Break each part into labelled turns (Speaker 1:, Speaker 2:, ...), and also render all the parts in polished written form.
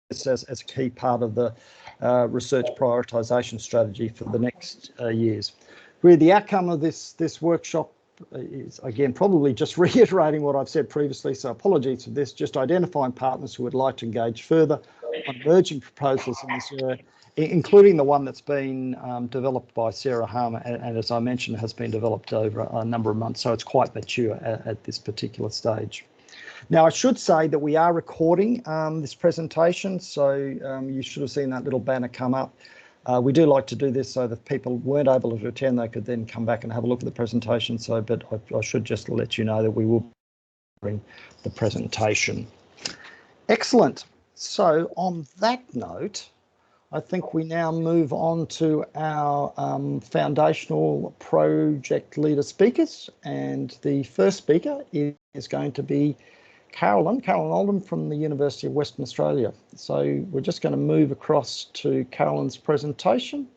Speaker 1: this as a key part of the research prioritisation strategy for the next years. Really, the outcome of this workshop is, again, probably just reiterating what I've said previously, so apologies for this, just identifying partners who would like to engage further on emerging proposals in this area, including the one that's been developed by Sarah Harmer, and as I mentioned, has been developed over a number of months, so it's quite mature at this particular stage. Now, I should say that we are recording this presentation, so you should have seen that little banner come up. We do like to do this so that if people weren't able to attend, they could then come back and have a look at the presentation. So, but I should just let you know that we will bring the presentation. Excellent. So on that note, I think we now move on to our foundational project leader speakers. And the first speaker is going to be Carolyn Oldham from the University of Western Australia. So we're just going to move across to Carolyn's presentation.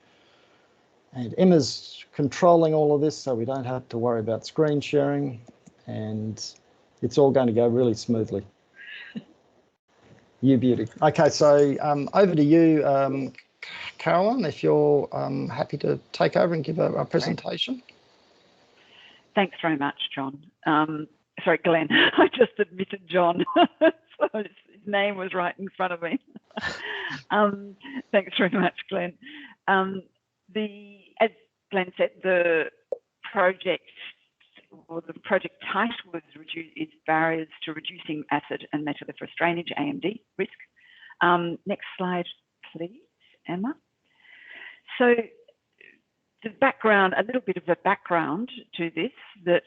Speaker 1: And Emma's controlling all of this, so we don't have to worry about screen sharing. And it's all going to go really smoothly. You beauty. Okay, so over to you, Carolyn, if you're happy to take over and give a presentation.
Speaker 2: Thanks very much, John. Sorry, Glenn, I just admitted John, so his name was right in front of me. Thanks very much, Glenn. As Glenn said, the project title is Barriers to Reducing Acid and Metalliferous Drainage, AMD, risk. Next slide, please, Emma. So the background, a little bit of a background to this, that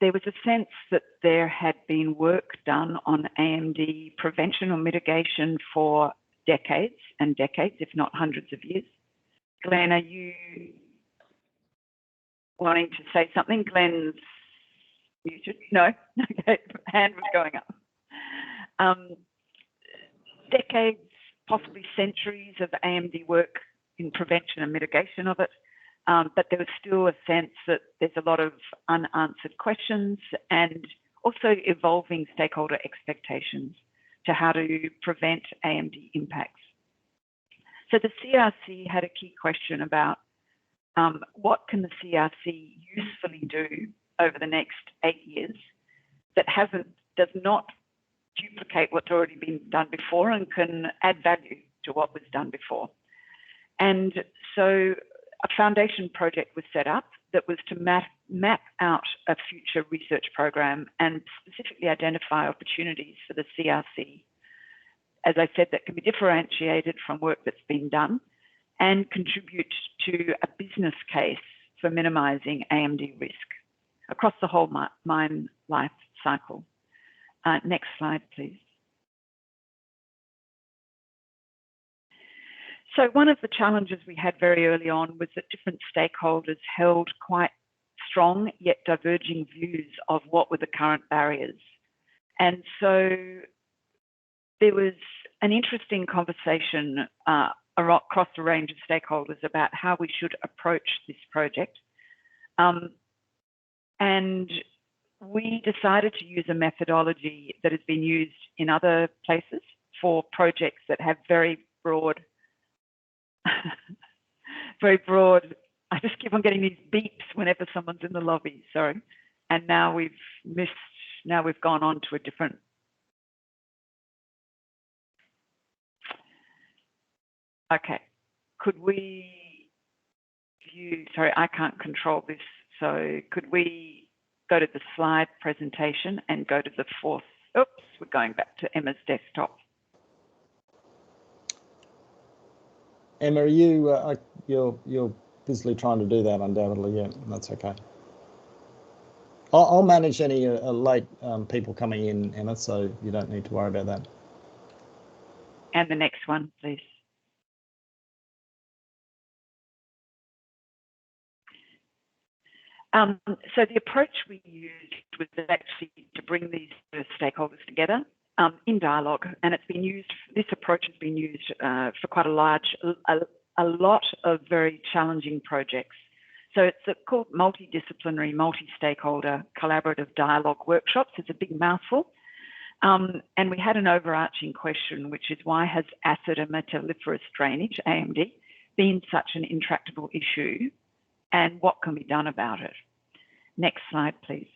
Speaker 2: there was a sense that there had been work done on AMD prevention or mitigation for decades and decades, if not hundreds of years. Glenn, are you wanting to say something? Glenn's muted. No? Okay, hand was going up. Decades, possibly centuries of AMD work in prevention and mitigation of it. But there was still a sense that there's a lot of unanswered questions and also evolving stakeholder expectations to how to prevent AMD impacts. So the CRC had a key question about what can the CRC usefully do over the next 8 years that does not duplicate what's already been done before and can add value to what was done before. And so a foundation project was set up that was to map out a future research program and specifically identify opportunities for the CRC, as I said, that can be differentiated from work that's been done and contribute to a business case for minimising AMD risk across the whole mine life cycle. Next slide, please. So one of the challenges we had very early on was that different stakeholders held quite strong yet diverging views of what were the current barriers. And so there was an interesting conversation across a range of stakeholders about how we should approach this project. And we decided to use a methodology that has been used in other places for projects that have very broad, I just keep on getting these beeps whenever someone's in the lobby, sorry. And now we've gone on to a different. Okay, could we view, sorry, I can't control this. So could we go to the slide presentation and go to the fourth, oops, we're going back to Emma's desktop.
Speaker 1: Emma, are you, you're busily trying to do that undoubtedly, yeah, that's okay. I'll manage any late people coming in, Emma, so you don't need to worry about that.
Speaker 2: And the next one, please. So the approach we used was actually to bring these stakeholders together in dialogue, and it's been used. This approach has been used for quite a lot of very challenging projects. So it's called multidisciplinary, multi-stakeholder collaborative dialogue workshops. It's a big mouthful, And we had an overarching question, which is why has acid and metalliferous drainage, AMD, been such an intractable issue, and what can be done about it? Next slide, please.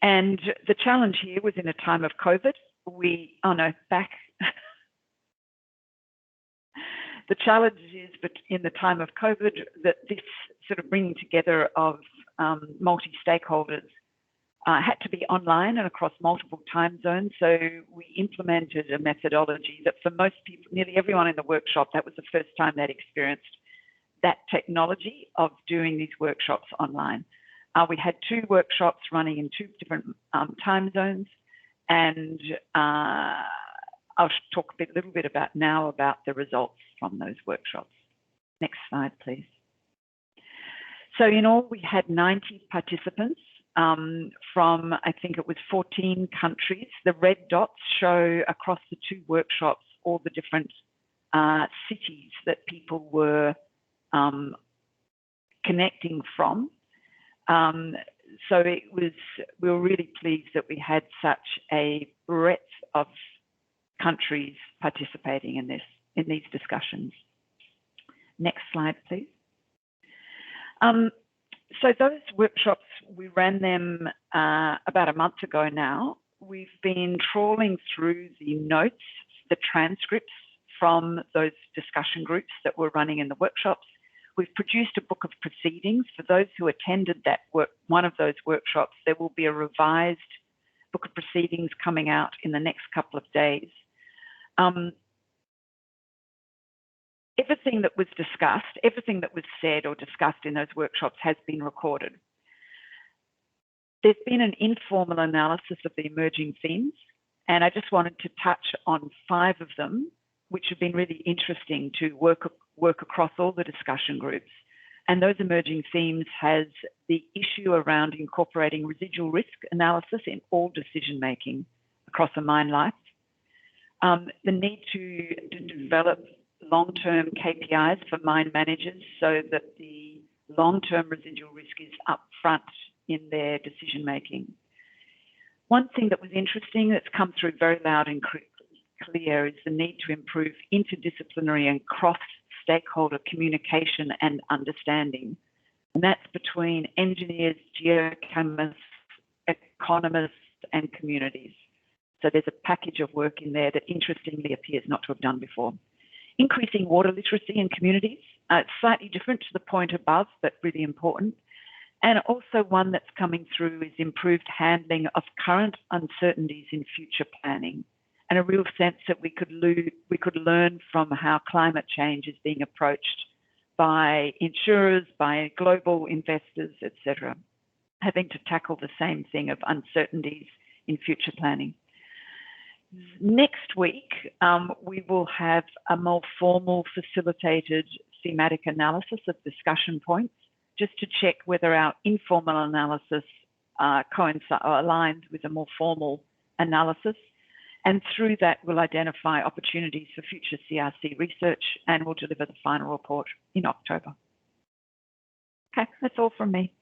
Speaker 2: And the challenge here was in a time of COVID. The challenge is, but in the time of COVID, that this sort of bringing together of multi-stakeholders had to be online and across multiple time zones. So we implemented a methodology that for most people, nearly everyone in the workshop, that was the first time they'd experienced that technology of doing these workshops online. We had 2 workshops running in 2 different time zones, and I'll talk a little bit about now about the results from those workshops. Next slide, please. So in all, we had 90 participants from, I think it was 14 countries. The red dots show across the 2 workshops all the different cities that people were connecting from. So we were really pleased that we had such a breadth of countries participating in these discussions. Next slide, please. So those workshops, we ran them about a month ago now. We've been trawling through the notes, the transcripts from those discussion groups that were running in the workshops. We've produced a book of proceedings. For those who attended that one of those workshops, there will be a revised book of proceedings coming out in the next couple of days. Everything that was discussed, everything that was said or discussed in those workshops has been recorded. There's been an informal analysis of the emerging themes, and I just wanted to touch on 5 of them, which have been really interesting to work across all the discussion groups. And those emerging themes has the issue around incorporating residual risk analysis in all decision making across a mine life, the need to develop long-term KPIs for mine managers so that the long-term residual risk is up front in their decision making. One thing that was interesting that's come through very loud and clear is the need to improve interdisciplinary and cross-stakeholder communication and understanding. And that's between engineers, geochemists, economists, and communities. So there's a package of work in there that interestingly appears not to have done before. Increasing water literacy in communities, slightly different to the point above, but really important. And also one that's coming through is improved handling of current uncertainties in future planning, and a real sense that we could learn from how climate change is being approached by insurers, by global investors, etc., having to tackle the same thing of uncertainties in future planning. Next week, we will have a more formal facilitated thematic analysis of discussion points, just to check whether our informal analysis aligns with a more formal analysis. And through that, we'll identify opportunities for future CRC research, and we'll deliver the final report in October. Okay, that's all from me.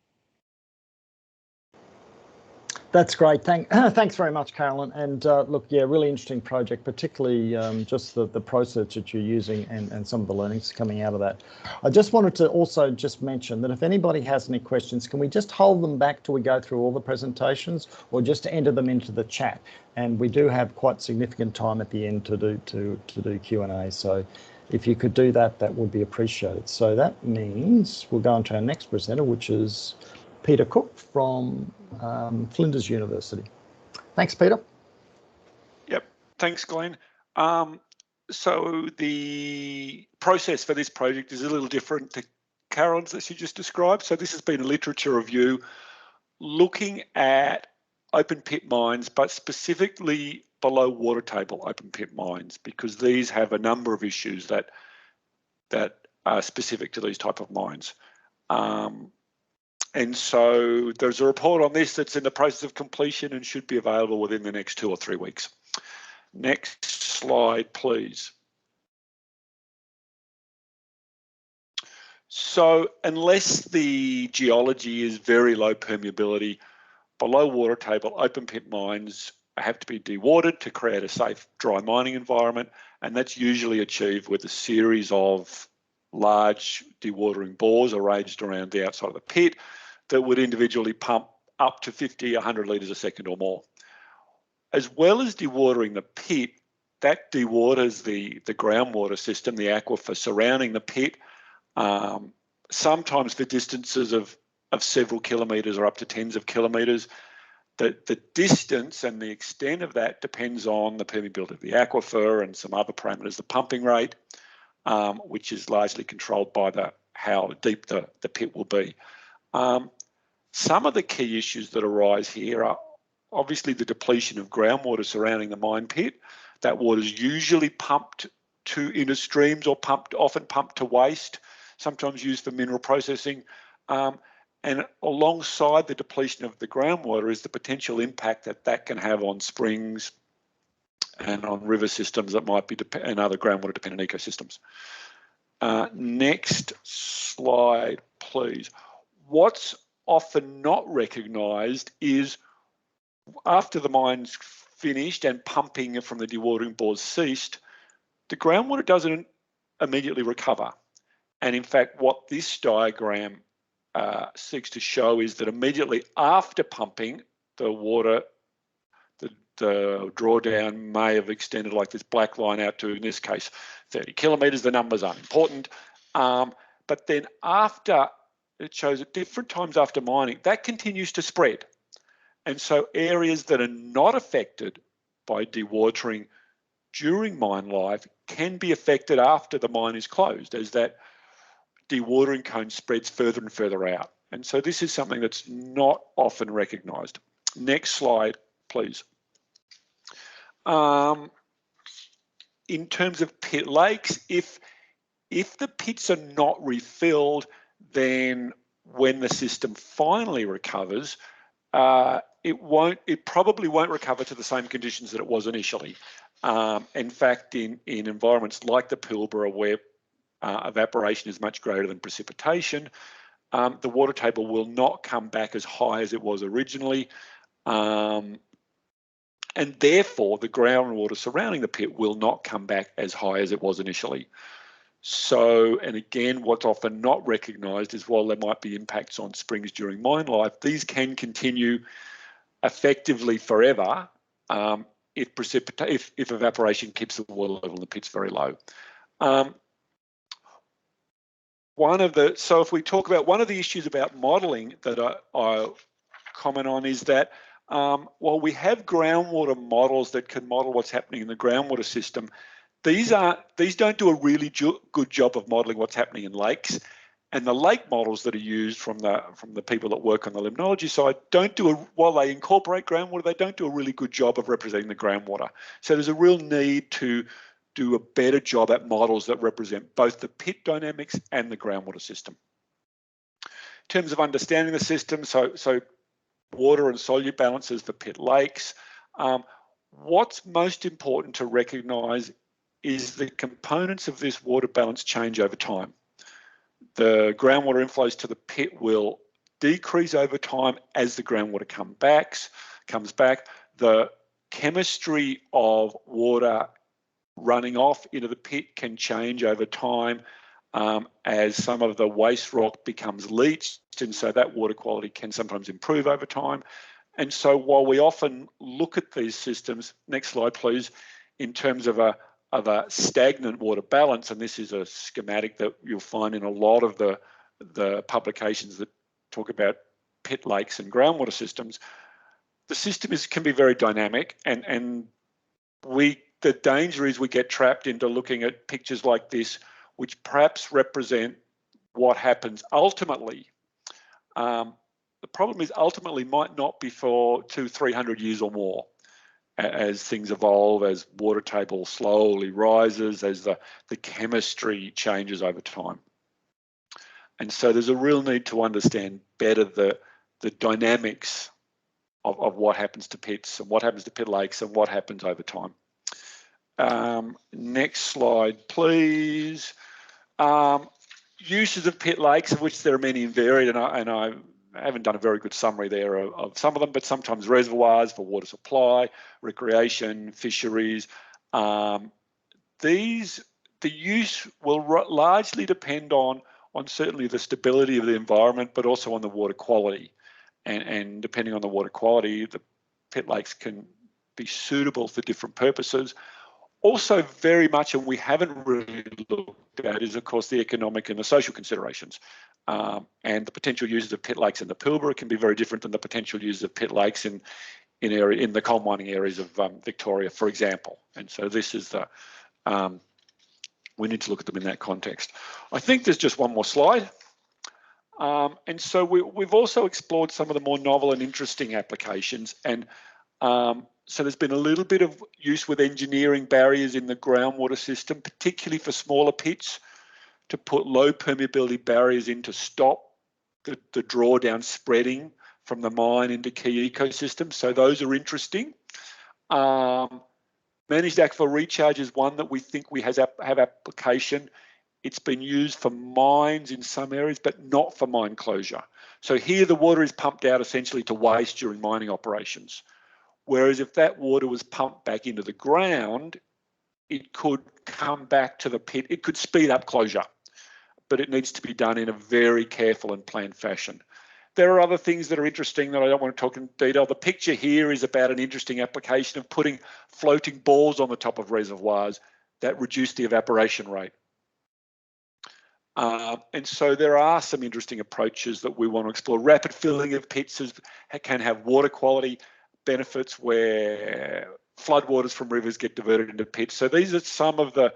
Speaker 1: That's great. Thanks very much, Carolyn. And look, yeah, really interesting project, particularly just the process that you're using and some of the learnings coming out of that. I just wanted to also just mention that if anybody has any questions, can we just hold them back till we go through all the presentations, or just enter them into the chat? And we do have quite significant time at the end to do Q&A. So if you could do that, that would be appreciated. So that means we'll go on to our next presenter, which is Peter Cook from Flinders University. Thanks, Peter.
Speaker 3: Yep, thanks, Glenn. So the process for this project is a little different to Carolyn's that she just described. So this has been a literature review looking at open pit mines, but specifically below water table open pit mines, because these have a number of issues that are specific to these type of mines. And so there's a report on this that's in the process of completion and should be available within the next 2 or 3 weeks. Next slide, please. So unless the geology is very low permeability, below water table open pit mines have to be dewatered to create a safe dry mining environment, and that's usually achieved with a series of large dewatering bores arranged around the outside of the pit that would individually pump up to 50, 100 litres a second or more. As well as dewatering the pit, that dewaters the groundwater system, the aquifer surrounding the pit, sometimes for distances of several kilometres or up to tens of kilometres. The distance and the extent of that depends on the permeability of the aquifer and some other parameters, the pumping rate, which is largely controlled by how deep the pit will be. Some of the key issues that arise here are obviously the depletion of groundwater surrounding the mine pit. That water is usually pumped into streams or often pumped to waste, sometimes used for mineral processing. And alongside the depletion of the groundwater is the potential impact that can have on springs and on river systems that might be and other groundwater dependent ecosystems. Next slide, please. What's often not recognised is after the mine's finished and pumping from the dewatering bores ceased, the groundwater doesn't immediately recover. And in fact, what this diagram seeks to show is that immediately after pumping, the water, the drawdown may have extended like this black line out to, in this case, 30 kilometres. The numbers aren't important. But then after, it shows at different times after mining, that continues to spread. And so areas that are not affected by dewatering during mine life can be affected after the mine is closed, as that dewatering cone spreads further and further out. And so this is something that's not often recognised. Next slide, please. In terms of pit lakes, if the pits are not refilled, then when the system finally recovers, it probably won't recover to the same conditions that it was initially. In fact, in environments like the Pilbara, where evaporation is much greater than precipitation, the water table will not come back as high as it was originally, and therefore the groundwater surrounding the pit will not come back as high as it was initially. So, and again, what's often not recognised is while there might be impacts on springs during mine life, these can continue effectively forever if evaporation keeps the water level in the pits very low. So if we talk about one of the issues about modelling that I comment on is that while we have groundwater models that can model what's happening in the groundwater system, these don't do a really good job of modelling what's happening in lakes, and the lake models that are used from the people that work on the limnology side while they incorporate groundwater, they don't do a really good job of representing the groundwater. So there's a real need to do a better job at models that represent both the pit dynamics and the groundwater system. In terms of understanding the system, so water and solute balances for pit lakes, what's most important to recognise is the components of this water balance change over time. The groundwater inflows to the pit will decrease over time as the groundwater comes back. The chemistry of water running off into the pit can change over time as some of the waste rock becomes leached, and so that water quality can sometimes improve over time. And so while we often look at these systems, next slide please, in terms of a stagnant water balance, and this is a schematic that you'll find in a lot of the publications that talk about pit lakes and groundwater systems, the system can be very dynamic, and the danger is we get trapped into looking at pictures like this, which perhaps represent what happens ultimately. The problem is ultimately might not be for 200-300 years or more, as things evolve, as water table slowly rises, as the chemistry changes over time. And so there's a real need to understand better the dynamics of what happens to pits and what happens to pit lakes and what happens over time. Next slide, please. Uses of pit lakes, of which there are many and varied, and I haven't done a very good summary there of some of them, but sometimes reservoirs for water supply, recreation, fisheries. The use will largely depend on certainly the stability of the environment, but also on the water quality. And depending on the water quality, the pit lakes can be suitable for different purposes. Also very much, and we haven't really looked at, is of course the economic and the social considerations. And the potential uses of pit lakes in the Pilbara can be very different than the potential uses of pit lakes in the coal mining areas of Victoria, for example. And so this is the we need to look at them in that context. I think there's just one more slide. And so we've also explored some of the more novel and interesting applications. And so there's been a little bit of use with engineering barriers in the groundwater system, particularly for smaller pits, to put low permeability barriers in to stop the drawdown spreading from the mine into key ecosystems. So those are interesting. Managed aquifer recharge is one that we think we have application. It's been used for mines in some areas, but not for mine closure. So here the water is pumped out essentially to waste during mining operations. Whereas if that water was pumped back into the ground, it could come back to the pit. It could speed up closure, but it needs to be done in a very careful and planned fashion. There are other things that are interesting that I don't want to talk in detail. The picture here is about an interesting application of putting floating balls on the top of reservoirs that reduce the evaporation rate. And so there are some interesting approaches that we want to explore. Rapid filling of pits can have water quality benefits where floodwaters from rivers get diverted into pits. So these are some of the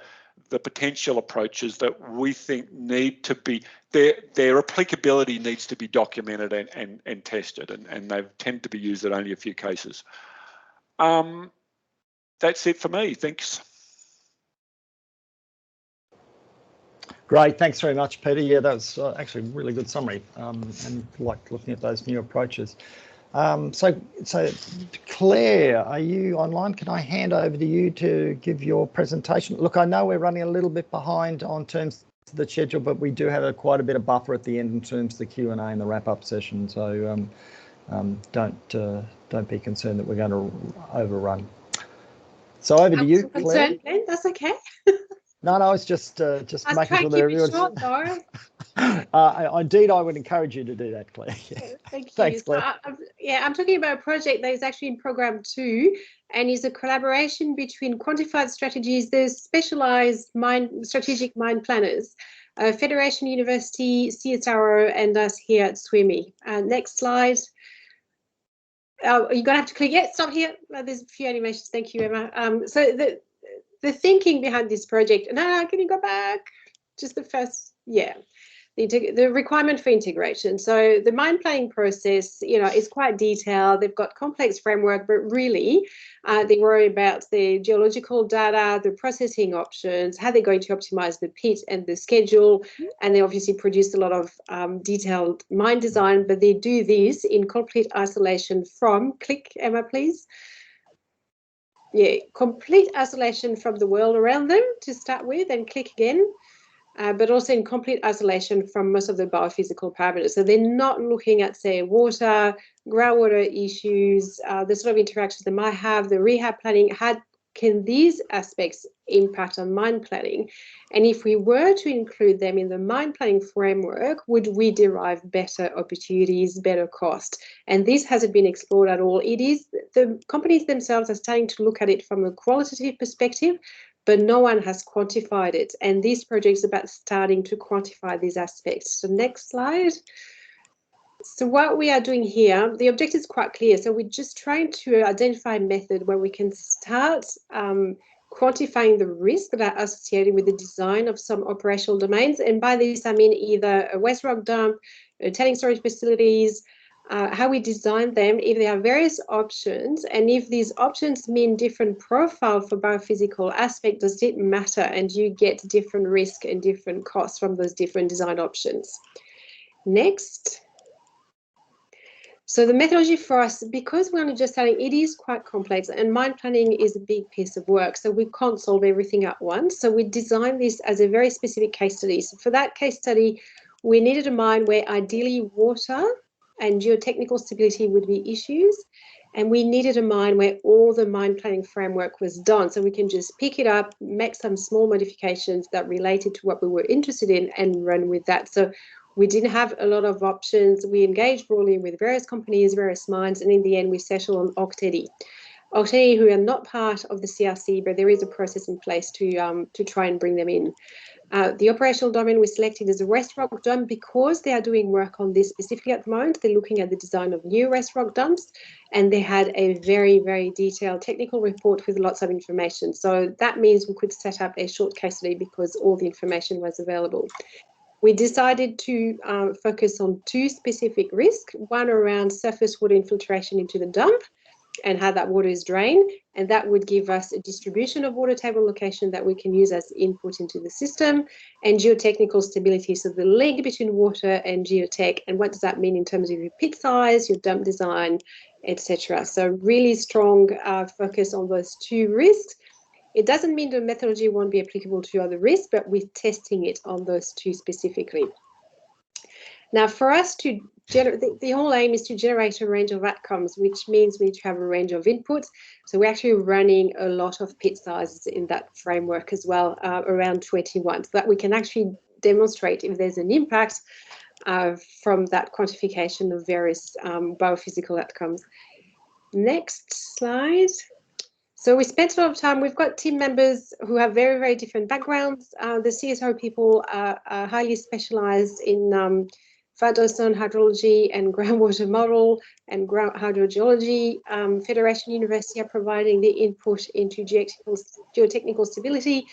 Speaker 3: potential approaches that we think need to be, their applicability needs to be documented and tested, and they tend to be used in only a few cases. That's it for me. Thanks.
Speaker 1: Great, thanks very much, Peter. Yeah, that was actually a really good summary, and like looking at those new approaches. So Claire, are you online? Can I hand over to you to give your presentation? Look, I know we're running a little bit behind on terms of the schedule, but we do have quite a bit of buffer at the end in terms of the Q&A and the wrap-up session. So don't be concerned that we're going to overrun. So over to you, Claire.
Speaker 4: Glenn, that's okay.
Speaker 1: No, it's just making sure that everyone's short, indeed, I would encourage you to do that, Claire. Yeah.
Speaker 4: Thanks,
Speaker 1: Claire.
Speaker 4: So, I'm talking about a project that is actually in program 2 and is a collaboration between quantified strategies, there's specialized strategic mine planners, Federation University, CSIRO, and us here at SWMI. Next slide. You're going to have to click, stop here. There's a few animations. Thank you, Emma. So the thinking behind this project, no, can you go back? Just the first, the requirement for integration. So the mine planning process, is quite detailed. They've got complex framework, but really they worry about the geological data, the processing options, how they're going to optimize the pit and the schedule. And they obviously produce a lot of detailed mine design, but they do this in complete isolation from, click Emma, please. Complete isolation from the world around them to start with, and click again, but also in complete isolation from most of the biophysical parameters. So they're not looking at, say, water, groundwater issues, the sort of interactions they might have, the rehab planning. How can these aspects impact on mine planning? And if we were to include them in the mine planning framework, would we derive better opportunities, better cost? And this hasn't been explored at all. It is, the companies themselves are starting to look at it from a qualitative perspective, but no one has quantified it. And this project is about starting to quantify these aspects. So next slide. So what we are doing here, the objective is quite clear. So we're just trying to identify a method where we can start quantifying the risks that are associated with the design of some operational domains. And by this, I mean either a waste rock dump, tailings storage facilities, how we design them, if there are various options, and if these options mean different profile for biophysical aspect, does it matter? And you get different risk and different costs from those different design options. Next. So the methodology for us, because we're only just starting, it is quite complex, and mine planning is a big piece of work, so we can't solve everything at once. So we designed this as a very specific case study. So for that case study, we needed a mine where ideally water and geotechnical stability would be issues. And we needed a mine where all the mine planning framework was done. So we can just pick it up, make some small modifications that related to what we were interested in and run with that. So we didn't have a lot of options. We engaged broadly with various companies, various mines, and in the end we settled on Octedi. Octedi, who are not part of the CRC, but there is a process in place to try and bring them in. The operational domain we selected is a West Rock dump because they are doing work on this specifically at the moment. They're looking at the design of new West Rock dumps, and they had a very, very detailed technical report with lots of information. So that means we could set up a short case study because all the information was available. We decided to focus on two specific risks, one around surface water infiltration into the dump and how that water is drained, and that would give us a distribution of water table location that we can use as input into the system, and geotechnical stability, so the link between water and geotech, and what does that mean in terms of your pit size, your dump design, etc. So really strong focus on those two risks. It doesn't mean the methodology won't be applicable to other risks, but we're testing it on those two specifically. Now, for us to generate, the whole aim is to generate a range of outcomes, which means we need to have a range of inputs. So we're actually running a lot of pit sizes in that framework as well, around 21, so that we can actually demonstrate if there's an impact from that quantification of various biophysical outcomes. Next slide. So we spent a lot of time, we've got team members who have very, very different backgrounds. The CSO people are highly specialized in Fadosson hydrology and groundwater model and hydrogeology. Federation University are providing the input into geotechnical stability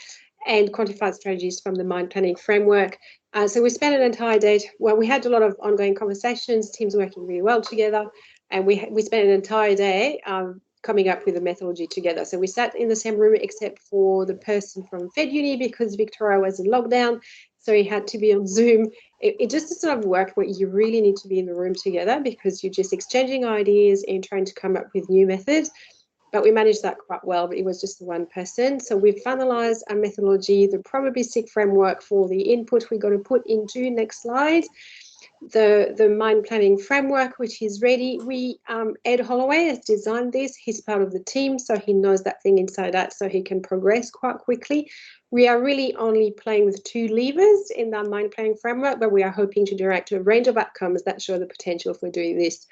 Speaker 4: and quantified strategies from the mine planning framework. So we spent an entire day, well, we had a lot of ongoing conversations, teams working really well together, and we spent an entire day coming up with a methodology together. So we sat in the same room except for the person from Fed Uni because Victoria was in lockdown, so he had to be on Zoom. It just is sort of work where you really need to be in the room together because you're just exchanging ideas and trying to come up with new methods. But we managed that quite well, but it was just one person. So we've finalized a methodology, the probabilistic framework for the input we're going to put into, next slide, the mine planning framework, which is ready. Ed Holloway has designed this. He's part of the team, so he knows that thing inside out, so he can progress quite quickly. We are really only playing with two levers in that mine planning framework, but we are hoping to direct a range of outcomes that show the potential for doing this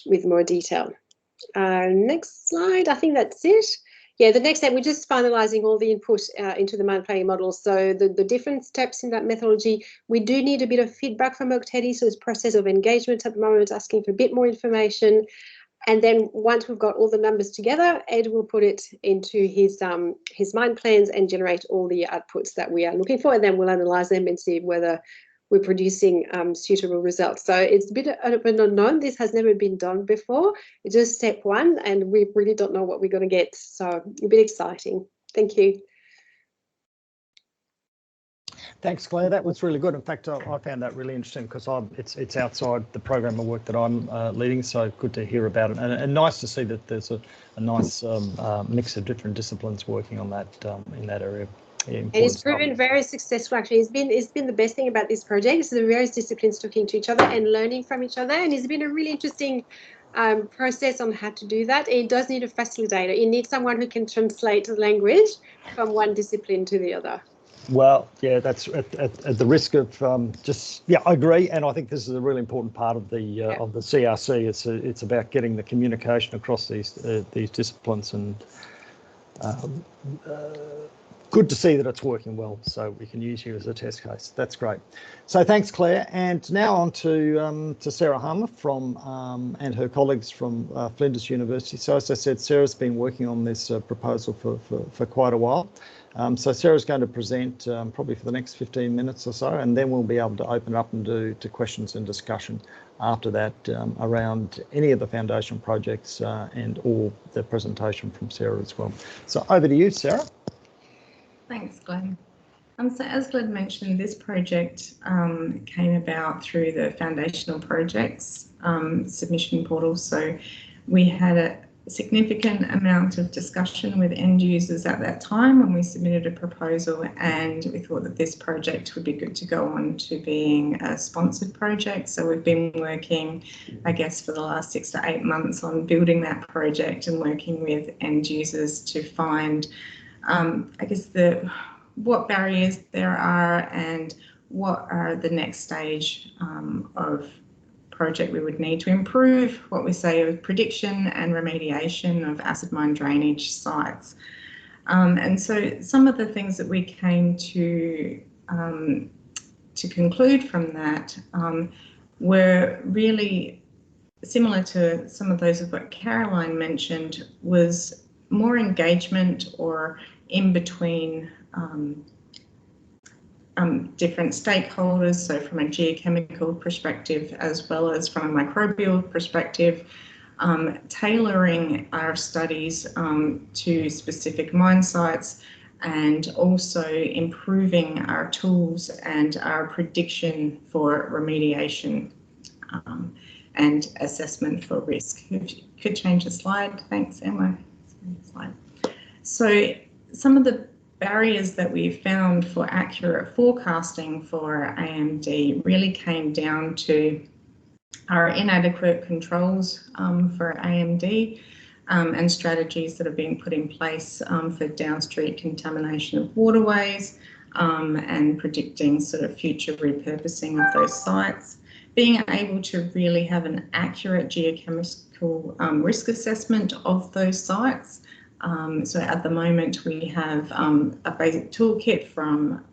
Speaker 4: with more detail. Next slide, I think that's it. Yeah, the next step, we're just finalising all the input into the mine planning model. So the different steps in that methodology, we do need a bit of feedback from Octedi, so it's process of engagement at the moment, asking for a bit more information. And then once we've got all the numbers together, Ed will put it into his mine plans and generate all the outputs that we are looking for, and then we'll analyse them and see whether we're producing suitable results. So it's a bit of an unknown. This has never been done before. It's just step one, and we really don't know what we're going to get. So a bit exciting. Thank you.
Speaker 1: Thanks, Claire. That was really good. In fact, I found that really interesting because it's outside the program of work that I'm leading, so good to hear about it. And nice to see that there's a nice mix of different disciplines working on that in that area. And
Speaker 4: it's proven very successful, actually. It's been the best thing about this project is the various disciplines talking to each other and learning from each other, and it's been a really interesting process on how to do that. It does need a facilitator. It needs someone who can translate the language from one discipline to the other.
Speaker 1: Well, yeah, that's at the risk of I agree, and I think this is a really important part of the CRC. It's about getting the communication across these disciplines, and good to see that it's working well, so we can use you as a test case. That's great. So thanks, Claire. And now on to Sarah Harmer from and her colleagues from Flinders University. So as I said, Sarah's been working on this proposal for quite a while. So Sarah's going to present probably for the next 15 minutes or so, and then we'll be able to open up and do questions and discussion after that around any of the foundation projects and or the presentation from Sarah as well. So over to you, Sarah.
Speaker 5: Thanks, Glenn. So as Glenn mentioned, this project came about through the foundational projects submission portal. So we had significant amount of discussion with end users at that time when we submitted a proposal, and we thought that this project would be good to go on to being a sponsored project. So we've been working, I guess, for the last 6 to 8 months on building that project and working with end users to find, I guess, what barriers there are and what are the next stage of project we would need to improve what we say of prediction and remediation of acid mine drainage sites. And so some of the things that we came to conclude from that were really similar to some of those of what Caroline mentioned, was more engagement or in between different stakeholders, so from a geochemical perspective as well as from a microbial perspective, tailoring our studies to specific mine sites, and also improving our tools and our prediction for remediation and assessment for risk. If you could change the slide, thanks, Emma. So some of the barriers that we found for accurate forecasting for AMD really came down to our inadequate controls for AMD and strategies that are being put in place for downstream contamination of waterways and predicting sort of future repurposing of those sites. Being able to really have an accurate geochemical risk assessment of those sites. So at the moment we have a basic toolkit from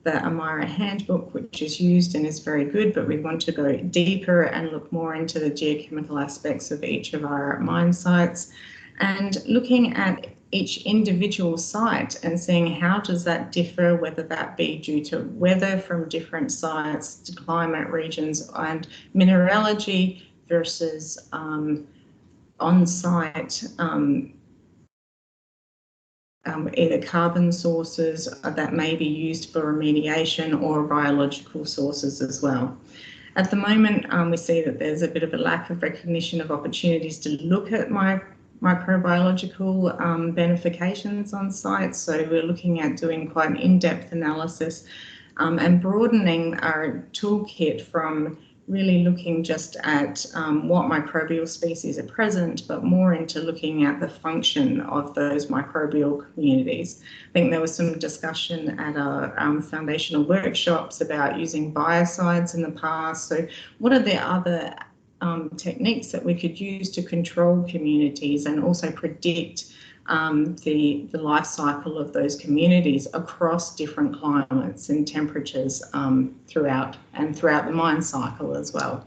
Speaker 5: the Amira handbook, which is used and is very good, but we want to go deeper and look more into the geochemical aspects of each of our mine sites, and looking at each individual site and seeing how does that differ, whether that be due to weather from different sites, to climate regions and mineralogy versus on-site either carbon sources that may be used for remediation or biological sources as well. At the moment, we see that there's a bit of a lack of recognition of opportunities to look at microbiological benefications on site. So we're looking at doing quite an in-depth analysis and broadening our toolkit from really looking just at what microbial species are present, but more into looking at the function of those microbial communities. I think there was some discussion at our foundational workshops about using biocides in the past. So what are the other techniques that we could use to control communities and also predict the life cycle of those communities across different climates and temperatures throughout the mine cycle as well.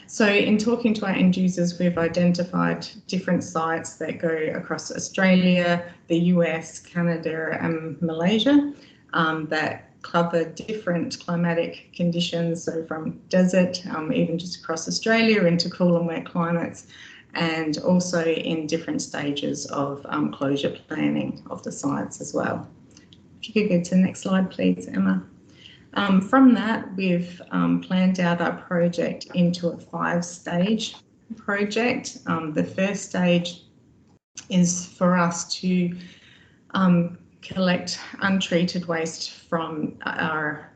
Speaker 5: So in talking to our end users, we've identified different sites that go across Australia, the US, Canada and Malaysia that cover different climatic conditions, so from desert, even just across Australia, into cool and wet climates, and also in different stages of closure planning of the sites as well. If you could go to the next slide, please, Emma. From that, we've planned out our project into a 5-stage project. The first stage is for us to collect untreated waste from our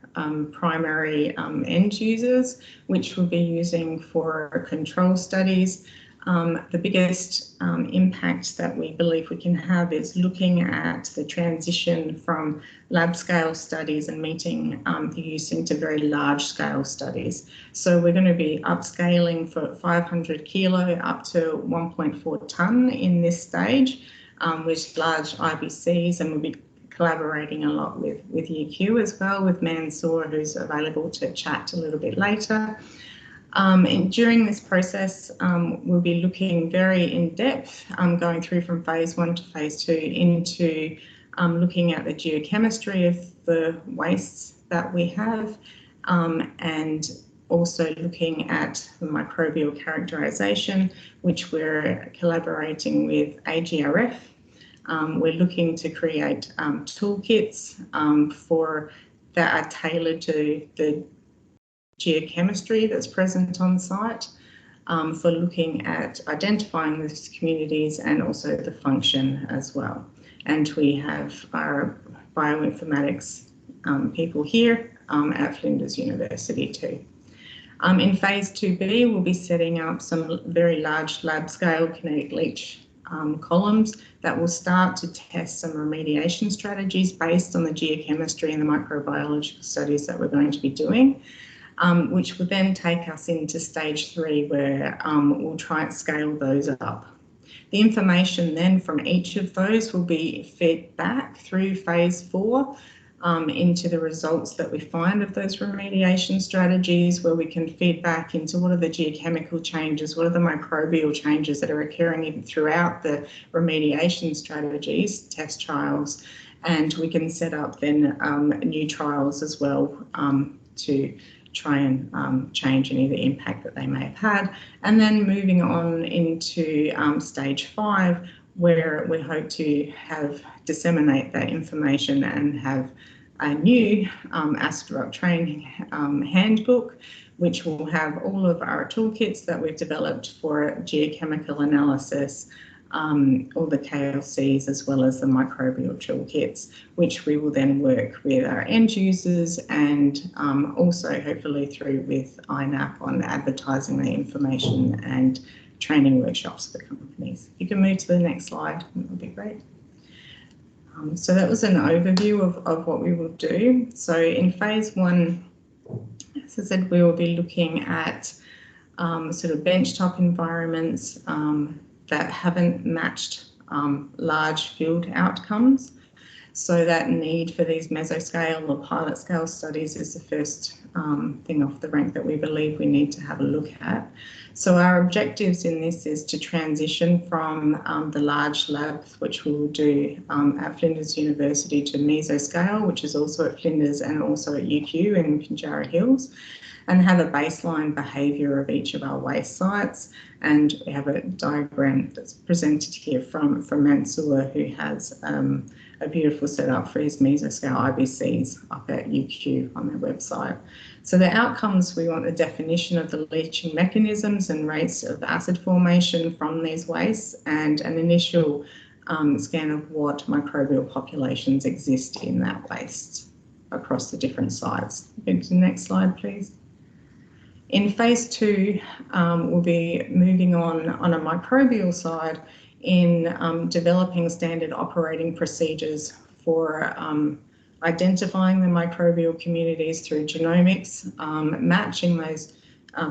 Speaker 5: primary end users, which we'll be using for control studies. The biggest impact that we believe we can have is looking at the transition from lab scale studies and meeting the use into very large scale studies. So we're going to be upscaling for 500 kilo up to 1.4 tonne in this stage with large IBCs, and we'll be collaborating a lot with UQ as well, with Mansour, who's available to chat a little bit later. And during this process, we'll be looking very in depth, going through from phase 1 to phase 2 into looking at the geochemistry of the wastes that we have, and also looking at the microbial characterization, which we're collaborating with AGRF. We're looking to create toolkits for that are tailored to the geochemistry that's present on site, for looking at identifying these communities and also the function as well. And we have our bioinformatics people here at Flinders University too. In phase 2B, we'll be setting up some very large lab scale kinetic leach columns that will start to test some remediation strategies based on the geochemistry and the microbiological studies that we're going to be doing, which will then take us into stage 3, where we'll try and scale those up. The information then from each of those will be fed back through phase 4 into the results that we find of those remediation strategies, where we can feed back into what are the geochemical changes, what are the microbial changes that are occurring throughout the remediation strategies, test trials, and we can set up then new trials as well to try and change any of the impact that they may have had. And then moving on into stage 5, where we hope to disseminate that information and have a new acid rock training handbook, which will have all of our toolkits that we've developed for geochemical analysis, all the KLCs as well as the microbial toolkits, which we will then work with our end users and also hopefully through with INAP on advertising the information and training workshops for companies. If you can move to the next slide, that would be great. So that was an overview of what we will do. So in phase 1, as I said, we will be looking at sort of benchtop environments that haven't matched large field outcomes. So that need for these mesoscale or pilot scale studies is the first thing off the rank that we believe we need to have a look at. So our objectives in this is to transition from the large labs, which we will do at Flinders University, to mesoscale, which is also at Flinders and also at UQ in Pinjarra Hills, and have a baseline behaviour of each of our waste sites. And we have a diagram that's presented here from Mansour, who has a beautiful setup for his mesoscale IBCs up at UQ on their website. So the outcomes, we want the definition of the leaching mechanisms and rates of acid formation from these wastes, and an initial scan of what microbial populations exist in that waste across the different sites. Go to the next slide, please. In phase 2, we'll be moving on a microbial side in developing standard operating procedures for identifying the microbial communities through genomics, matching those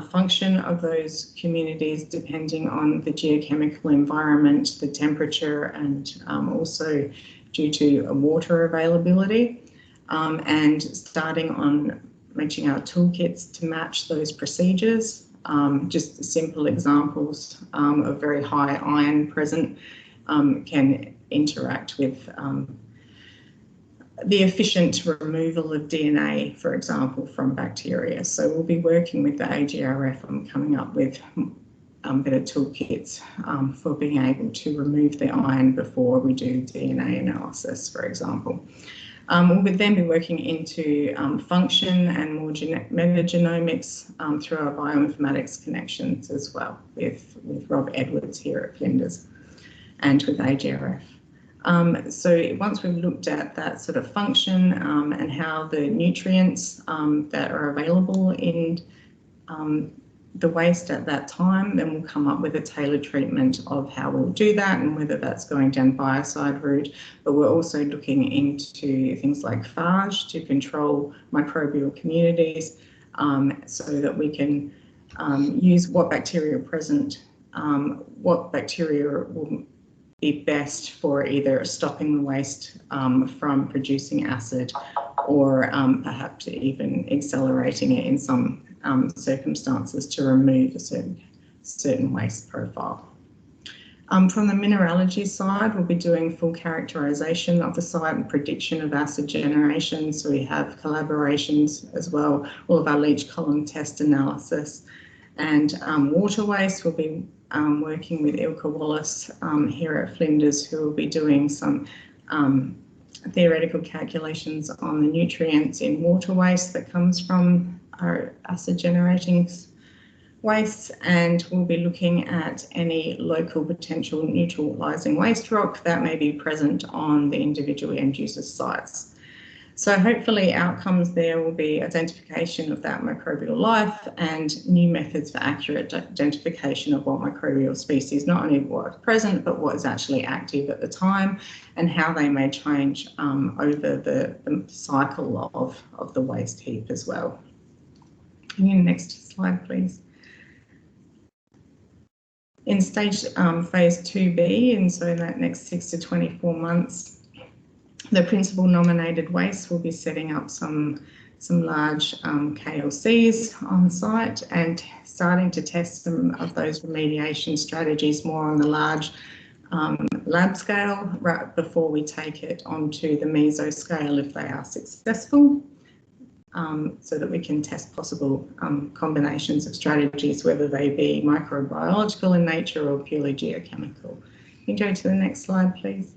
Speaker 5: function of those communities depending on the geochemical environment, the temperature, and also due to water availability, and starting on matching our toolkits to match those procedures. Just simple examples of very high iron present can interact with the efficient removal of DNA, for example, from bacteria. So we'll be working with the AGRF on coming up with better toolkits for being able to remove the iron before we do DNA analysis, for example. We'll then be working into function and more metagenomics through our bioinformatics connections as well with Rob Edwards here at Flinders and with AGRF. So once we've looked at that sort of function and how the nutrients that are available in the waste at that time, then we'll come up with a tailored treatment of how we'll do that and whether that's going down biocide route. But we're also looking into things like phage to control microbial communities so that we can use what bacteria are present, what bacteria will be best for either stopping the waste from producing acid or perhaps even accelerating it in some circumstances to remove a certain waste profile. From the mineralogy side, we'll be doing full characterisation of the site and prediction of acid generation. So we have collaborations as well, all of our leach column test analysis. And water waste, we'll be working with Ilka Wallace here at Flinders, who will be doing some theoretical calculations on the nutrients in water waste that comes from our acid generating wastes, and we'll be looking at any local potential neutralising waste rock that may be present on the individual end user sites. So hopefully outcomes there will be identification of that microbial life and new methods for accurate identification of what microbial species, not only what is present, but what is actually active at the time and how they may change over the cycle of the waste heap as well. Next slide, please. In stage phase 2B, and so in that next 6 to 24 months, the principal nominated waste will be setting up some large KLCs on site and starting to test some of those remediation strategies more on the large lab scale right before we take it onto the meso scale if they are successful, so that we can test possible combinations of strategies, whether they be microbiological in nature or purely geochemical. Can you go to the next slide, please?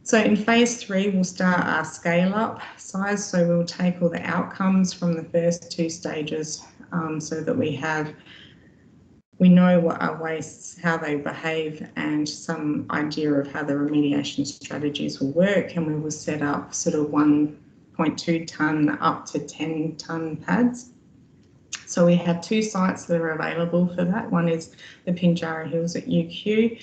Speaker 5: So in phase 3, we'll start our scale up size. So we'll take all the outcomes from the first 2 stages so that we know what our wastes, how they behave, and some idea of how the remediation strategies will work. And we will set up sort of 1.2 tonne up to 10 tonne pads. So we have 2 sites that are available for that. One is the Pinjarra Hills at UQ,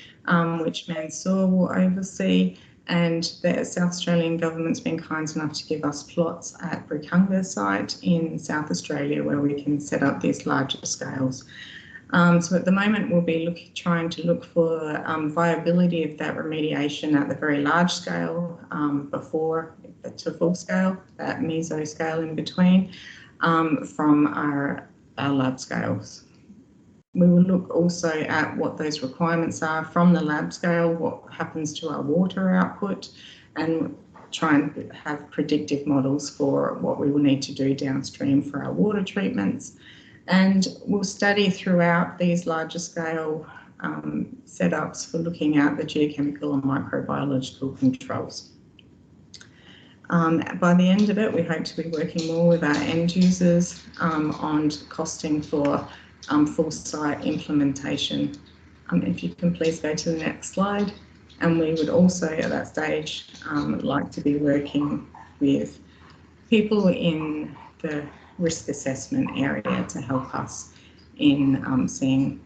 Speaker 5: which Mansour will oversee. And the South Australian government's been kind enough to give us plots at Bricunga site in South Australia where we can set up these larger scales. So at the moment we'll be trying to look for viability of that remediation at the very large scale before to full scale, that meso scale in between, from our lab scales. We will look also at what those requirements are from the lab scale, what happens to our water output, and try and have predictive models for what we will need to do downstream for our water treatments. And we'll study throughout these larger scale setups for looking at the geochemical and microbiological controls. By the end of it, we hope to be working more with our end users on costing for full site implementation. If you can please go to the next slide. And we would also at that stage like to be working with people in the risk assessment area to help us in seeing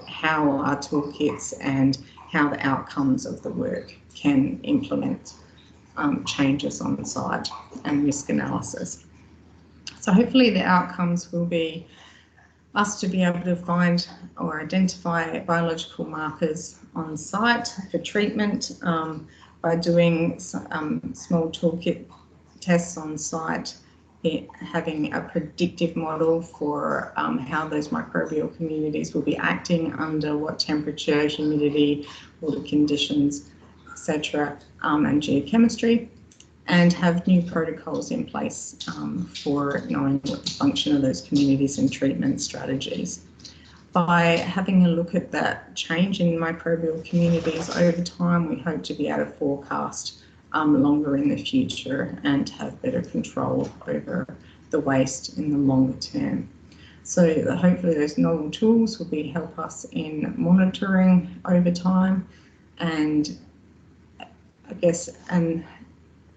Speaker 5: how our toolkits and how the outcomes of the work can implement changes on site and risk analysis. So hopefully the outcomes will be us to be able to find or identify biological markers on site for treatment by doing small toolkit tests on site, having a predictive model for how those microbial communities will be acting under what temperature, humidity, water conditions, etc., and geochemistry, and have new protocols in place for knowing what the function of those communities and treatment strategies. By having a look at that change in microbial communities over time, we hope to be able to forecast longer in the future and have better control over the waste in the longer term. So hopefully those novel tools will help us in monitoring over time, and I guess an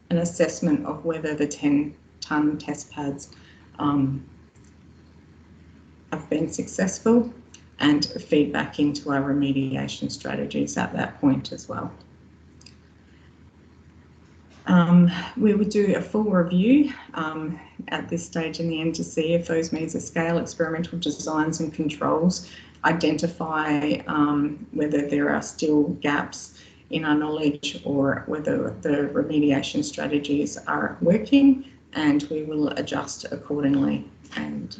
Speaker 5: assessment of whether the 10-tonne test pads have been successful, and feedback into our remediation strategies at that point as well. We would do a full review at this stage in the end to see if those mesoscale experimental designs and controls identify whether there are still gaps in our knowledge or whether the remediation strategies are working, and we will adjust accordingly and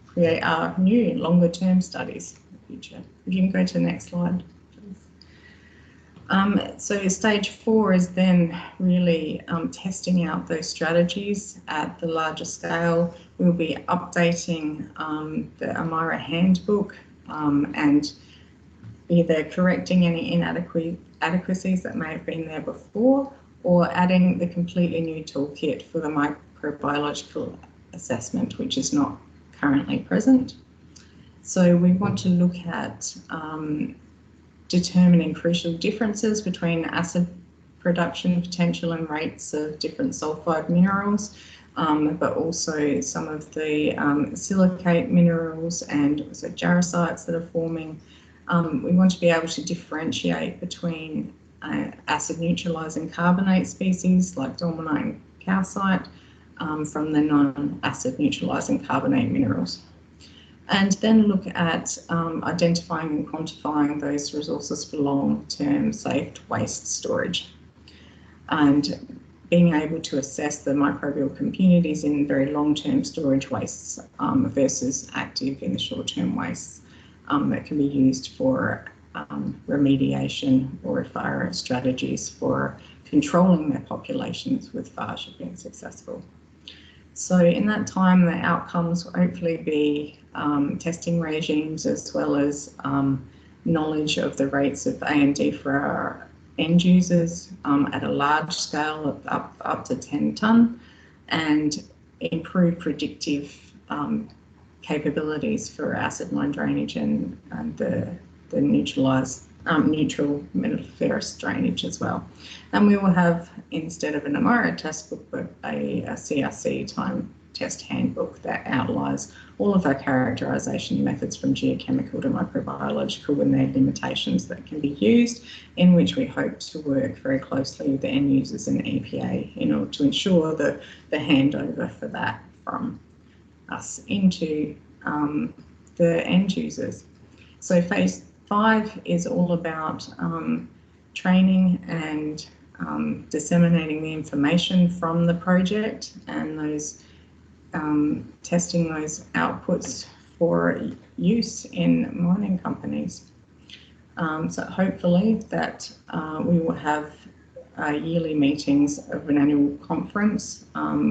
Speaker 5: create our new longer term studies in the future. If you can go to the next slide, please. So stage 4 is then really testing out those strategies at the larger scale. We'll be updating the Amara handbook and either correcting any inadequacies that may have been there before, or adding the completely new toolkit for the microbiological assessment, which is not currently present. So we want to look at determining crucial differences between acid production potential and rates of different sulfide minerals, but also some of the silicate minerals and also jarosites that are forming. We want to be able to differentiate between acid neutralising carbonate species like dolomite and calcite from the non-acid neutralising carbonate minerals. And then look at identifying and quantifying those resources for long-term safe waste storage, and being able to assess the microbial communities in very long-term storage wastes versus active in the short-term wastes that can be used for remediation or if our strategies for controlling their populations with FARS have been successful. So in that time, the outcomes will hopefully be testing regimes as well as knowledge of the rates of AMD for our end users at a large scale of up to 10 tonne, and improve predictive capabilities for acid line drainage and the neutral metalliferous drainage as well. And we will have, instead of an AMARA test book, but a CRC time test handbook that outlines all of our characterisation methods from geochemical to microbiological and their limitations that can be used, in which we hope to work very closely with the end users and EPA in order to ensure the handover for that from us into the end users. So phase 5 is all about training and disseminating the information from the project and those testing those outputs for use in mining companies. So hopefully that we will have yearly meetings of an annual conference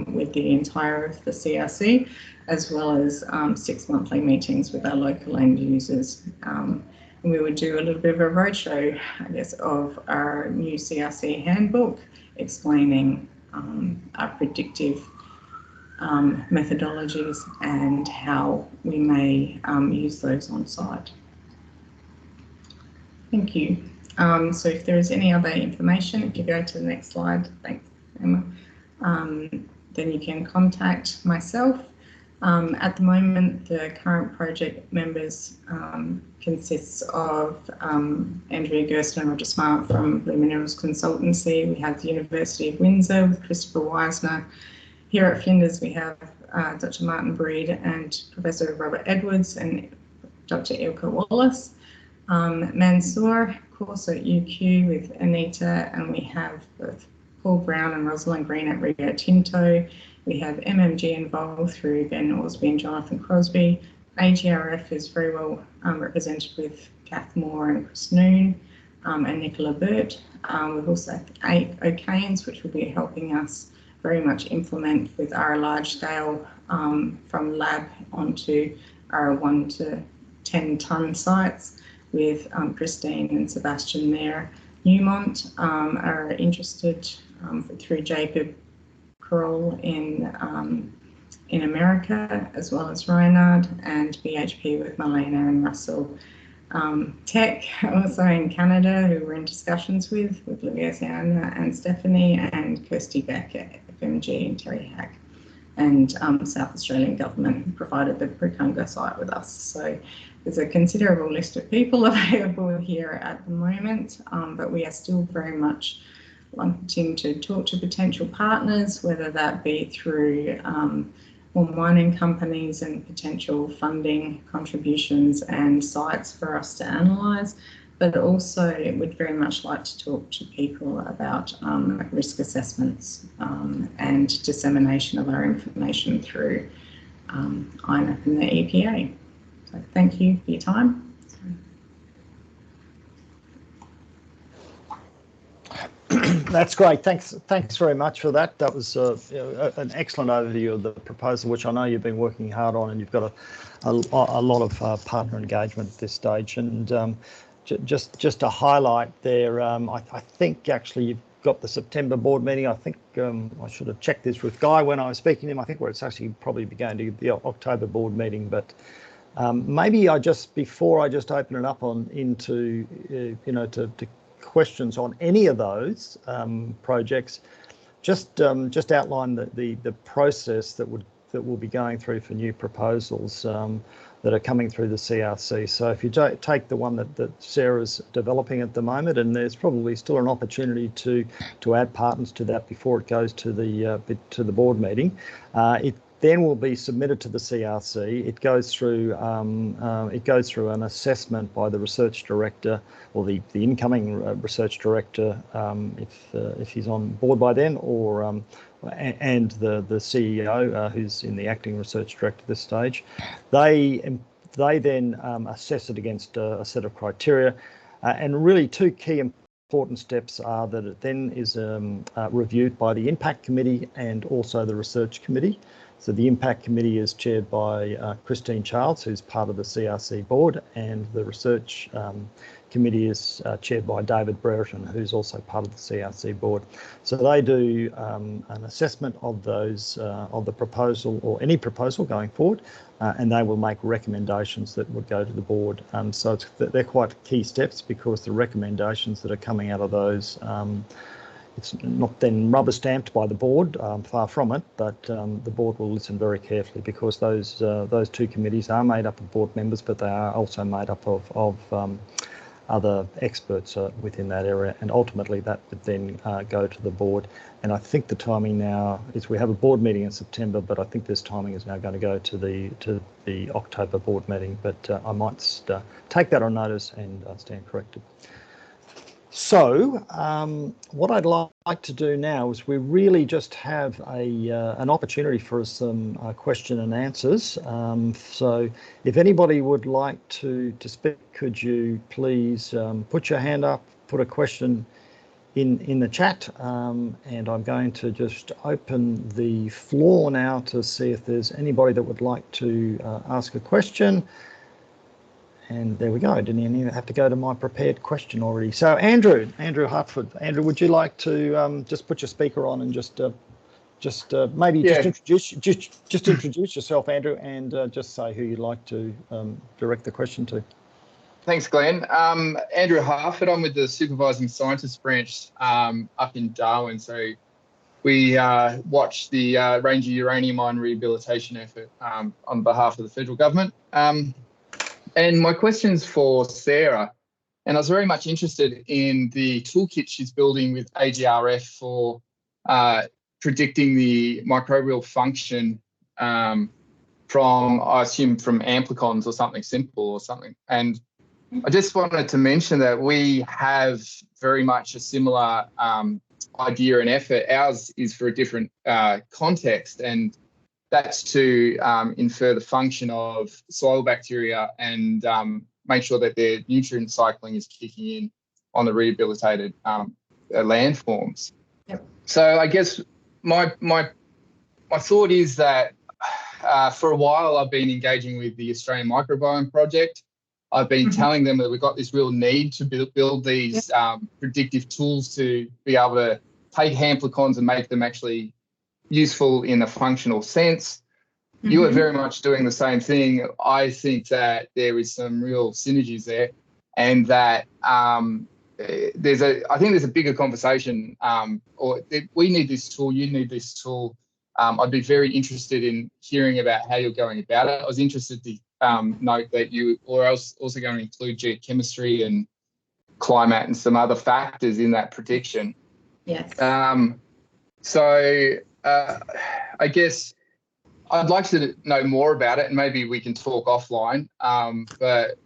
Speaker 5: with the entire of the CRC, as well as 6 monthly meetings with our local end users. And we would do a little bit of a roadshow, I guess, of our new CRC handbook, explaining our predictive methodologies and how we may use those on site. Thank you. So if there is any other information, if you go to the next slide, thanks, Emma, then you can contact myself. At the moment, the current project members consists of Andrea Gersten and Roger Smart from Blue Minerals Consultancy. We have the University of Windsor with Christopher Weisner. Here at Flinders, we have Dr. Martin Breed and Professor Robert Edwards and Dr. Ilka Wallace. Mansour, of course, at UQ with Anita, and we have both Paul Brown and Rosalind Green at Rio Tinto. We have MMG involved through Ben Orsby and Jonathan Crosby. AGRF is very well represented with Kath Moore and Chris Noon and Nicola Burt. We've also had O'Kane's, which will be helping us very much implement with our large scale from lab onto our 1 to 10 tonne sites with Christine and Sebastian there. Newmont are interested through Jacob Kroll in America, as well as Reinhard, and BHP with Marlena and Russell. Tech also in Canada, who we're in discussions with Louisiana and Stephanie, and Kirsty Beck at FMG and Terry Hack. And South Australian Government provided the Pukanga site with us. So there's a considerable list of people available here at the moment, but we are still very much wanting to talk to potential partners, whether that be through more mining companies and potential funding contributions and sites for us to analyse, but also would very much like to talk to people about risk assessments and dissemination of our information through INAP and the EPA. So thank you for your time.
Speaker 1: That's great. Thanks very much for that. That was an excellent overview of the proposal, which I know you've been working hard on, and you've got a lot of partner engagement at this stage. And just to highlight there, I think actually you've got the September board meeting. I think I should have checked this with Guy when I was speaking to him. I think where it's actually probably going to the October board meeting, but Maybe before I just open it up into to questions on any of those projects, just outline the process that we'll be going through for new proposals that are coming through the CRC. So if you take the one that Sarah's developing at the moment, and there's probably still an opportunity to add partners to that before it goes to the board meeting, it then will be submitted to the CRC. It goes through an assessment by the research director, or the incoming research director, if he's on board by then, or and the CEO, who's in the acting research director at this stage. They then assess it against a set of criteria, and really two key important steps are that it then is reviewed by the Impact Committee and also the Research Committee. So the Impact Committee is chaired by Christine Charles, who's part of the CRC board, and the Research Committee is chaired by David Brereton, who's also part of the CRC board. So they do an assessment of of the proposal, or any proposal going forward, and they will make recommendations that would go to the board. So they're quite key steps, because the recommendations that are coming out of those, it's not then rubber stamped by the board, far from it, but the board will listen very carefully, because those two committees are made up of board members, but they are also made up of other experts within that area, and ultimately that would then go to the board. And I think the timing now is we have a board meeting in September, but I think this timing is now going to go to the October board meeting. But I might take that on notice and stand corrected. So what I'd like to do now is we really just have an opportunity for some question and answers. So if anybody would like to speak, could you please put your hand up, put a question in the chat, and I'm going to just open the floor now to see if there's anybody that would like to ask a question. And there we go. I didn't even have to go to my prepared question already. So Andrew Hartford. Andrew, would you like to just put your speaker on and just maybe just introduce yourself, Andrew, and just say who you'd like to direct the question to.
Speaker 6: Thanks, Glenn. Andrew Hartford. I'm with the Supervising Scientists branch up in Darwin. So we watch the Ranger uranium mine rehabilitation effort on behalf of the federal government. And my question's for Sarah, and I was very much interested in the toolkit she's building with AGRF for predicting the microbial function from, I assume, from amplicons or something simple or something. And I just wanted to mention that we have very much a similar idea and effort. Ours is for a different context, and that's to infer the function of soil bacteria and make sure that their nutrient cycling is kicking in on the rehabilitated landforms.
Speaker 5: Yep.
Speaker 6: So I guess my thought is that for a while I've been engaging with the Australian Microbiome Project. I've been telling them that we've got this real need to build these predictive tools to be able to take amplicons and make them actually useful in a functional sense. You are very much doing the same thing. I think that there is some real synergies there, and that I think there's a bigger conversation, we need this tool, you need this tool. I'd be very interested in hearing about how you're going about it. I was interested to note that you are also going to include geochemistry and climate and some other factors in that prediction.
Speaker 5: Yes.
Speaker 6: So I guess I'd like to know more about it, and maybe we can talk offline. But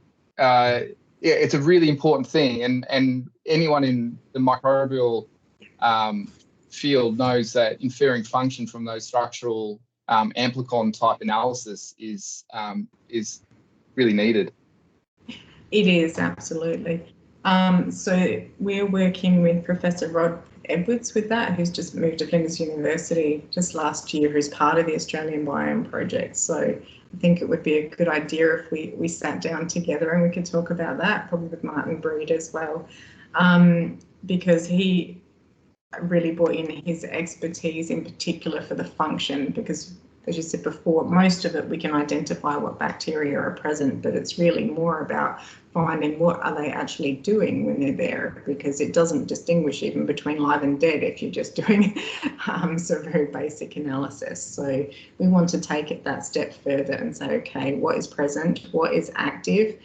Speaker 6: it's a really important thing, and anyone in the microbial field knows that inferring function from those structural amplicon type analysis is really needed.
Speaker 5: It is, absolutely. So we're working with Professor Rod Edwards with that, who's just moved to Flinders University just last year, who's part of the Australian Biome Project. So I think it would be a good idea if we sat down together and we could talk about that, probably with Martin Breed as well, because he really brought in his expertise in particular for the function, because as you said before, most of it we can identify what bacteria are present, but it's really more about finding what are they actually doing when they're there, because it doesn't distinguish even between live and dead if you're just doing some very basic analysis. So we want to take it that step further and say, okay, what is present, what is active,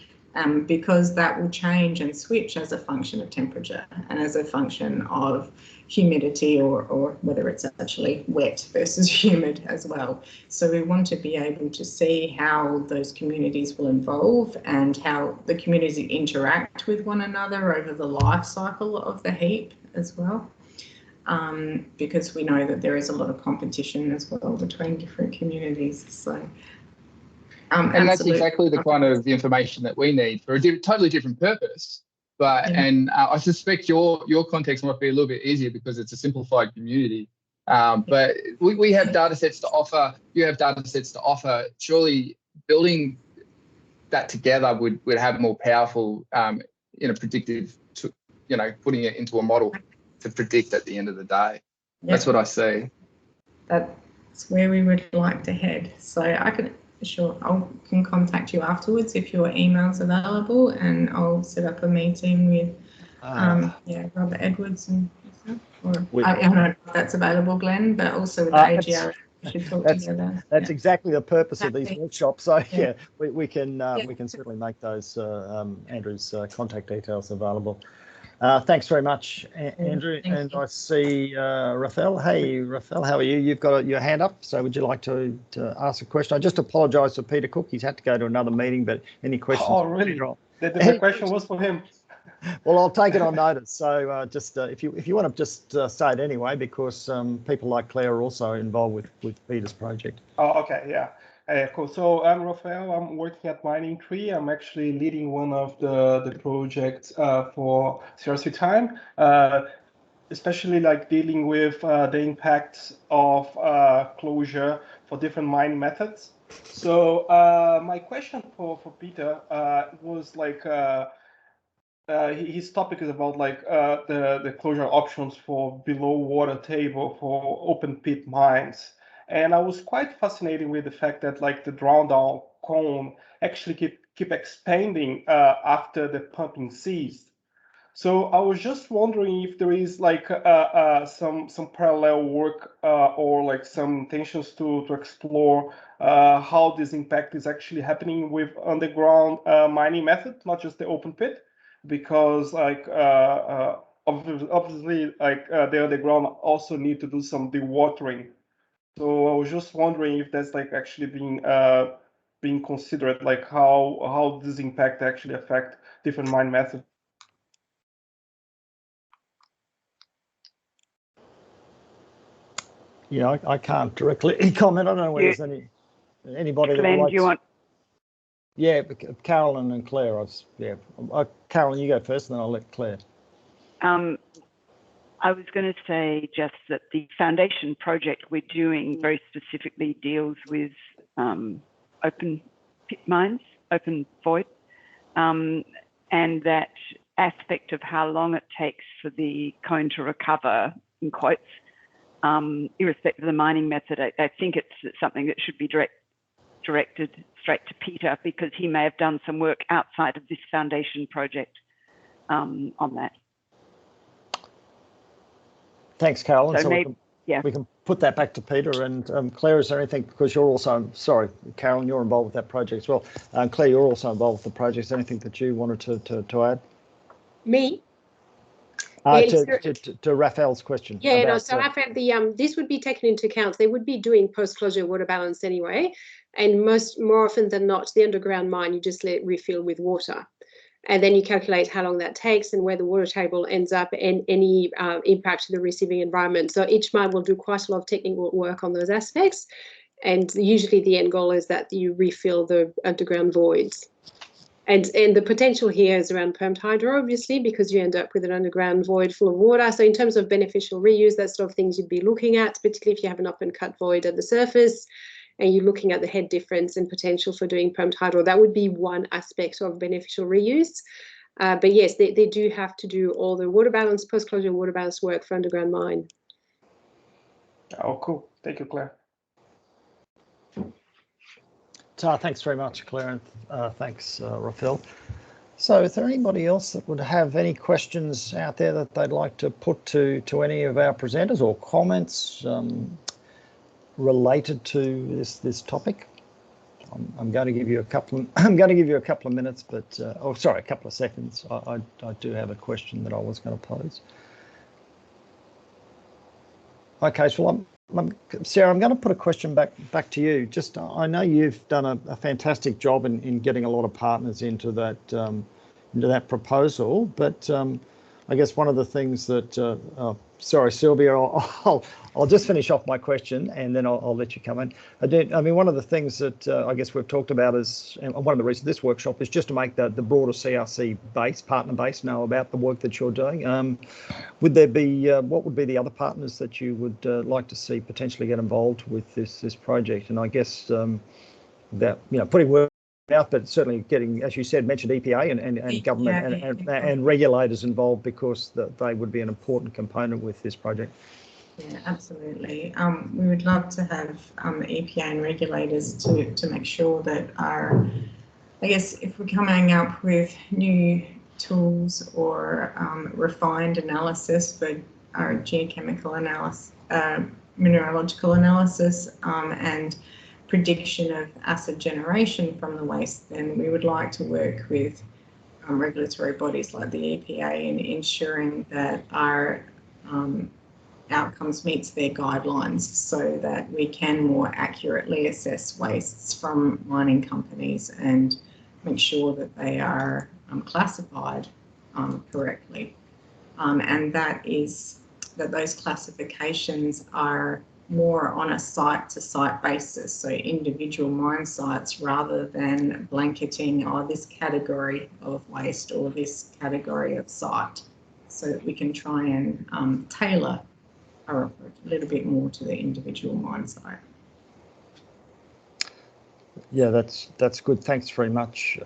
Speaker 5: because that will change and switch as a function of temperature and as a function of humidity, or whether it's actually wet versus humid as well. So we want to be able to see how those communities will evolve and how the communities interact with one another over the life cycle of the heap as well. Because we know that there is a lot of competition as well between different communities. So
Speaker 6: and that's exactly the kind of information that we need for a totally different purpose. But and I suspect your context might be a little bit easier because it's a simplified community. But we have data sets to offer. You have data sets to offer. Surely building that together would have more powerful, predictive. Putting it into a model to predict at the end of the day. That's what I see.
Speaker 5: That's where we would like to head. So I can. Sure, I can contact you afterwards if your email's available, and I'll set up a meeting with Robert Edwards and yourself. Or I don't know if that's available, Glenn, but also with the AGR, we should talk together.
Speaker 1: That's exactly the purpose of these workshops. So we can certainly make those Andrew's contact details available. Thanks very much, Andrew. And I see Rafael. Hey, Rafael, how are you? You've got your hand up. So would you like to ask a question? I just apologise for Peter Cook. He's had to go to another meeting, but any questions?
Speaker 7: Oh, really? The question was for him.
Speaker 1: Well, I'll take it on notice. So just if you want to just say it anyway, because people like Claire are also involved with Peter's project.
Speaker 7: Oh, okay, yeah. Cool. So I'm Rafael. I'm working at Mining Tree. I'm actually leading one of the projects for CRC time, especially like dealing with the impacts of closure for different mining methods. So my question for Peter was like, his topic is about like the closure options for below water table for open pit mines. And I was quite fascinated with the fact that like the drown down cone actually keep expanding after the pumping ceased. So I was just wondering if there is like some parallel work or like some intentions to explore how this impact is actually happening with underground mining method, not just the open pit, because like obviously like the underground also need to do some dewatering. So I was just wondering if that's like actually being considered, like how this impact actually affect different mine methods.
Speaker 1: I can't directly comment. I don't know whether there's anybody that
Speaker 2: Glenn,
Speaker 1: likes.
Speaker 2: do you want?
Speaker 1: Yeah, Carolyn and Claire. Carolyn, you go first, and then I'll let Claire.
Speaker 2: I was going to say just that the foundation project we're doing very specifically deals with open pit mines, open void, and that aspect of how long it takes for the cone to recover, in quotes, irrespective of the mining method. I think it's something that should be directed straight to Peter, because he may have done some work outside of this foundation project on that.
Speaker 1: Thanks, Carolyn.
Speaker 2: So maybe,
Speaker 1: we can put that back to Peter. And Claire, is there anything, because you're also, sorry, Carolyn, you're involved with that project as well. Claire, you're also involved with the project. Is there anything that you wanted to add?
Speaker 4: Me?
Speaker 1: To Raphael's question.
Speaker 4: Yeah, no, so Raphael, this would be taken into account. They would be doing post-closure water balance anyway. And more often than not, the underground mine, you just let it refill with water. And then you calculate how long that takes and where the water table ends up and any impact to the receiving environment. So each mine will do quite a lot of technical work on those aspects. And usually the end goal is that you refill the underground voids. And the potential here is around pumped hydro, obviously, because you end up with an underground void full of water. So in terms of beneficial reuse, that's sort of things you'd be looking at, particularly if you have an open cut void at the surface and you're looking at the head difference and potential for doing pumped hydro. That would be one aspect of beneficial reuse. But yes, they do have to do all the water balance, post-closure water balance work for underground mine.
Speaker 7: Oh, cool. Thank you, Claire.
Speaker 1: Thanks very much, Claire, and thanks, Rafael. So is there anybody else that would have any questions out there that they'd like to put to any of our presenters, or comments related to this topic? I'm going to give you a couple. I'm going to give you a couple of minutes, but oh, sorry, a couple of seconds. I do have a question that I was going to pose. Okay, so Sarah, I'm going to put a question back to you. Just, I know you've done a fantastic job in getting a lot of partners into that proposal, but I guess one of the things that sorry, Sylvia, I'll just finish off my question and then I'll let you come in. I mean, one of the things that I guess we've talked about is, and one of the reasons this workshop is just to make the broader CRC base, partner base, know about the work that you're doing. Would there be, what would be the other partners that you would like to see potentially get involved with this project? And I guess that, putting work out, but certainly getting, as you said, mentioned EPA and government and regulators involved, because they would be an important component with this project.
Speaker 5: Yeah, absolutely. We would love to have EPA and regulators to make sure that I guess if we're coming up with new tools or refined analysis for our geochemical analysis, mineralogical analysis, and prediction of acid generation from the waste, then we would like to work with regulatory bodies like the EPA in ensuring that our outcomes meets their guidelines, so that we can more accurately assess wastes from mining companies and make sure that they are classified correctly, and that those classifications are more on a site-to-site basis, so individual mine sites, rather than blanketing, this category of waste or this category of site, so that we can try and tailor our approach a little bit more to the individual mine site.
Speaker 1: Yeah, that's good. Thanks very much,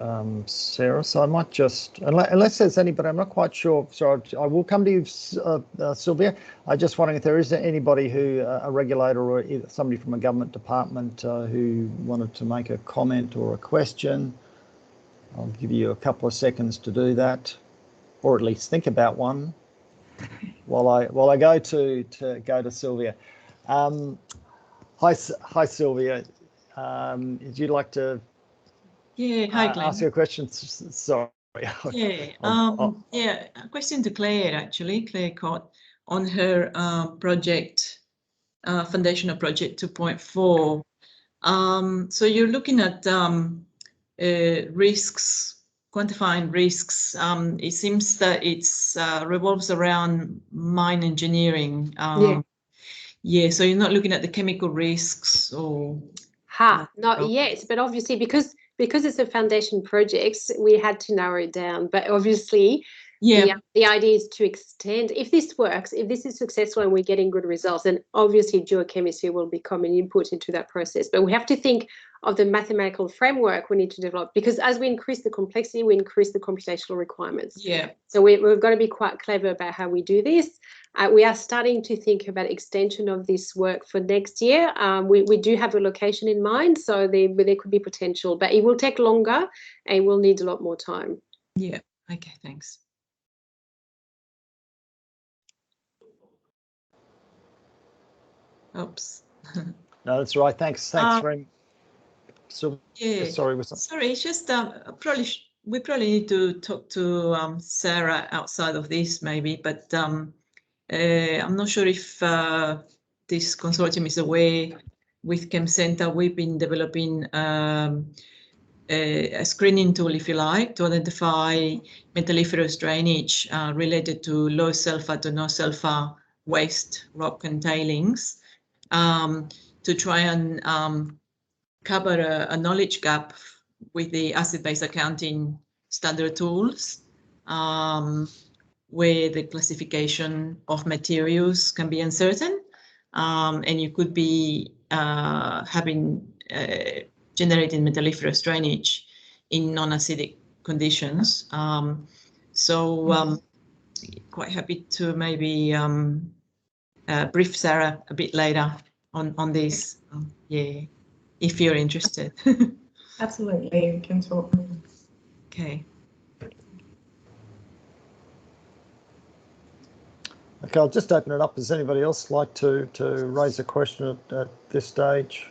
Speaker 1: Sarah. So I might just, unless there's anybody, I'm not quite sure. So I will come to you, Sylvia. I'm just wondering if there is anybody a regulator or somebody from a government department who wanted to make a comment or a question. I'll give you a couple of seconds to do that, or at least think about one while I go to Sylvia. Hi, Sylvia. Would you like to
Speaker 8: hi, Glenn.
Speaker 1: ask your question? Sorry.
Speaker 8: Yeah, a question to Claire, actually, Claire Cott, on her project, foundational project 2.4. So you're looking at risks, quantifying risks. It seems that it's revolves around mine engineering. Yeah, so you're not looking at the chemical risks or...
Speaker 4: Not yet, but obviously because it's a foundation project, we had to narrow it down. But obviously, the idea is to extend. If this works, if this is successful and we're getting good results, then obviously geochemistry will become an input into that process. But we have to think of the mathematical framework we need to develop, because as we increase the complexity, we increase the computational requirements.
Speaker 8: Yeah.
Speaker 4: So we've got to be quite clever about how we do this. We are starting to think about extension of this work for next year. We do have a location in mind, so there could be potential, but it will take longer and we'll need a lot more time.
Speaker 8: Yeah, okay, thanks. Oops.
Speaker 1: No, that's right. Thanks very much. So,
Speaker 8: yeah,
Speaker 1: sorry,
Speaker 8: it's just we probably need to talk to Sarah outside of this maybe, but I'm not sure if this consortium is aware. With ChemCenter, we've been developing a screening tool, if you like, to identify metalliferous drainage related to low sulfur to no sulfur waste, rock and tailings, to try and cover a knowledge gap with the acid-based accounting standard tools, where the classification of materials can be uncertain, and you could be generating metalliferous drainage in non-acidic conditions. Quite happy to maybe brief Sarah a bit later on this. Yeah, if you're interested.
Speaker 5: Absolutely, we can talk.
Speaker 8: Okay.
Speaker 1: Okay, I'll just open it up. Does anybody else like to raise a question at this stage?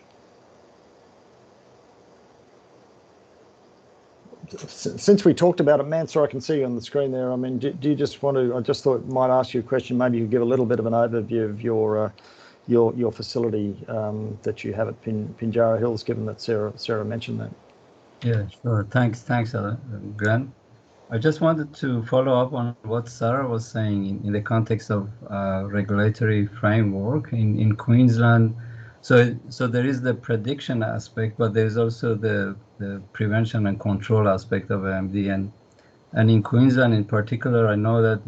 Speaker 1: Since we talked about it, Mansur, I can see you on the screen there. I mean, do you just want to? I just thought I might ask you a question. Maybe you could give a little bit of an overview of your facility that you have at Pinjarra Hills, given that Sarah mentioned that.
Speaker 9: Yeah, sure. Thanks, Glenn. I just wanted to follow up on what Sarah was saying in the context of regulatory framework in Queensland. So there is the prediction aspect, but there is also the prevention and control aspect of AMD. And in Queensland in particular, I know that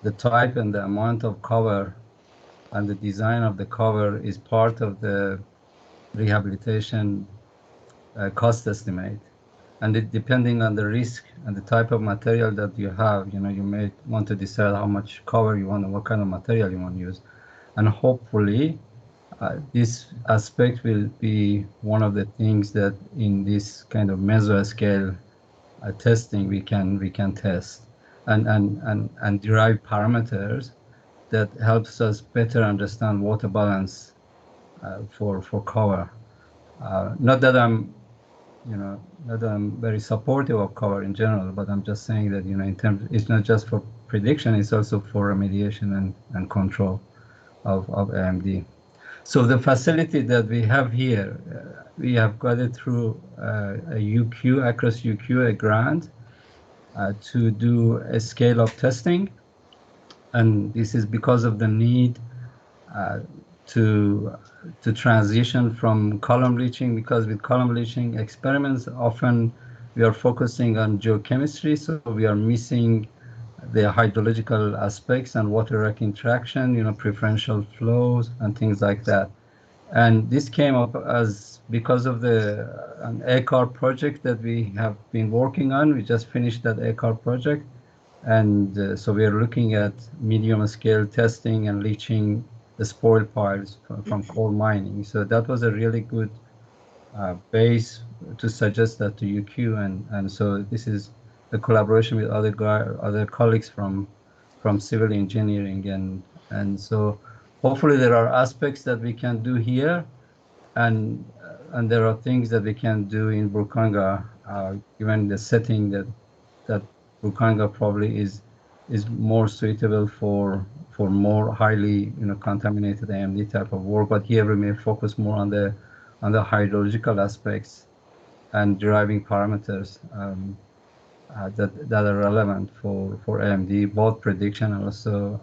Speaker 9: the type and the amount of cover and the design of the cover is part of the rehabilitation cost estimate. And depending on the risk and the type of material that you have, you may want to decide how much cover you want and what kind of material you want to use. And hopefully, this aspect will be one of the things that in this kind of mesoscale testing we can test and derive parameters that helps us better understand water balance for cover. Not that I'm very supportive of cover in general, but I'm just saying that, in terms, it's not just for prediction, it's also for remediation and control of AMD. So the facility that we have here, we have got it through a UQ, across UQ, a grant to do a scale-up testing. And this is because of the need to transition from column leaching, because with column leaching experiments, often we are focusing on geochemistry, so we are missing the hydrological aspects and water rock interaction, preferential flows and things like that. And this came up because of an ACAR project that we have been working on. We just finished that ACAR project. And so we are looking at medium scale testing and leaching the spoil piles from coal mining. So that was a really good base to suggest that to UQ. And so this is a collaboration with other colleagues from civil engineering. And so hopefully there are aspects that we can do here, and there are things that we can do in Burkanga, given the setting that Burkanga probably is more suitable for more highly contaminated AMD type of work. But here we may focus more on the hydrological aspects and deriving parameters that are relevant for AMD, both prediction and also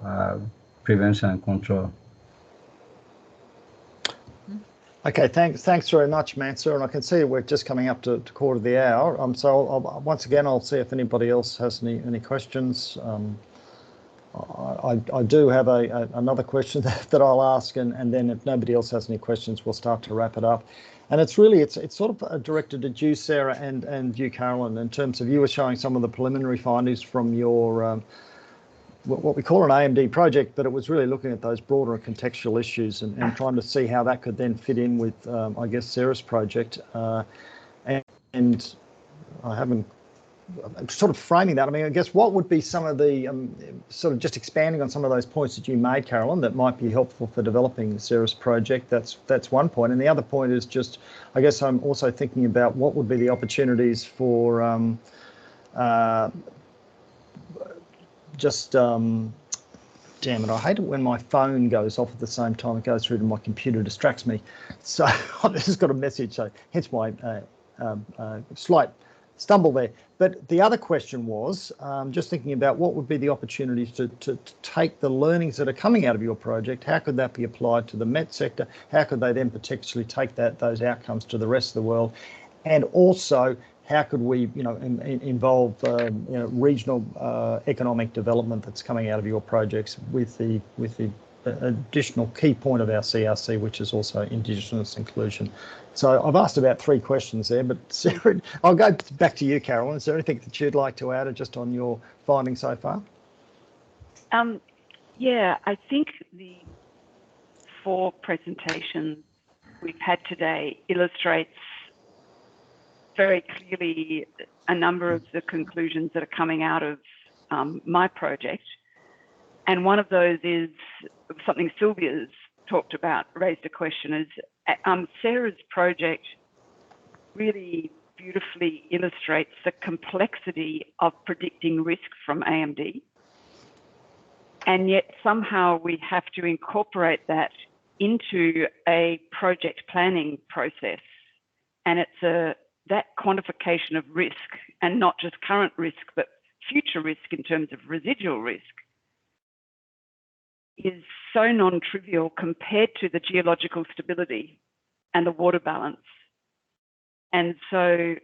Speaker 9: prevention and control.
Speaker 1: Okay, thanks very much, Mansur. And I can see we're just coming up to quarter of the hour. So once again, I'll see if anybody else has any questions. I do have another question that I'll ask, and then if nobody else has any questions, we'll start to wrap it up. And it's sort of directed at you, Sarah, and you, Carolyn, in terms of you were showing some of the preliminary findings from your what we call an AMD project, but it was really looking at those broader contextual issues and trying to see how that could then fit in with, I guess, Sarah's project. And I haven't sort of framing that. I mean, I guess what would be some of the sort of just expanding on some of those points that you made, Carolyn, that might be helpful for developing Sarah's project. That's one point. And the other point is just, I guess I'm also thinking about what would be the opportunities for damn it, I hate it when my phone goes off at the same time it goes through to my computer, distracts me. So I've just got a message, so hence my slight stumble there. But the other question was just thinking about what would be the opportunities to take the learnings that are coming out of your project, how could that be applied to the MET sector, how could they then potentially take those outcomes to the rest of the world, and also how could we, involve, regional economic development that's coming out of your projects with the additional key point of our CRC, which is also Indigenous inclusion. So I've asked about 3 questions there, but Sarah, I'll go back to you, Carolyn. Is there anything that you'd like to add just on your findings so far?
Speaker 2: Yeah, I think the 4 presentations we've had today illustrates very clearly a number of the conclusions that are coming out of my project. And one of those is something Sylvia's talked about, raised a question, is Sarah's project really beautifully illustrates the complexity of predicting risk from AMD. And yet somehow we have to incorporate that into a project planning process. And it's that quantification of risk, and not just current risk, but future risk in terms of residual risk, is so non-trivial compared to the geological stability and the water balance. And so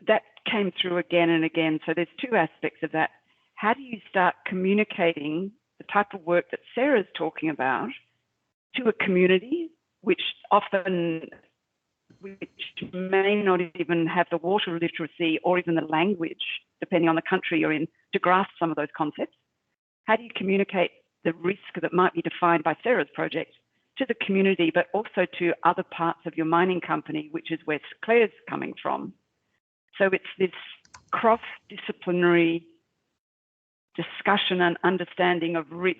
Speaker 2: that came through again and again. So there's two aspects of that. How do you start communicating the type of work that Sarah's talking about to a community, which may not even have the water literacy or even the language, depending on the country you're in, to grasp some of those concepts? How do you communicate the risk that might be defined by Sarah's project to the community, but also to other parts of your mining company, which is where Claire's coming from? So it's this cross-disciplinary discussion and understanding of risk.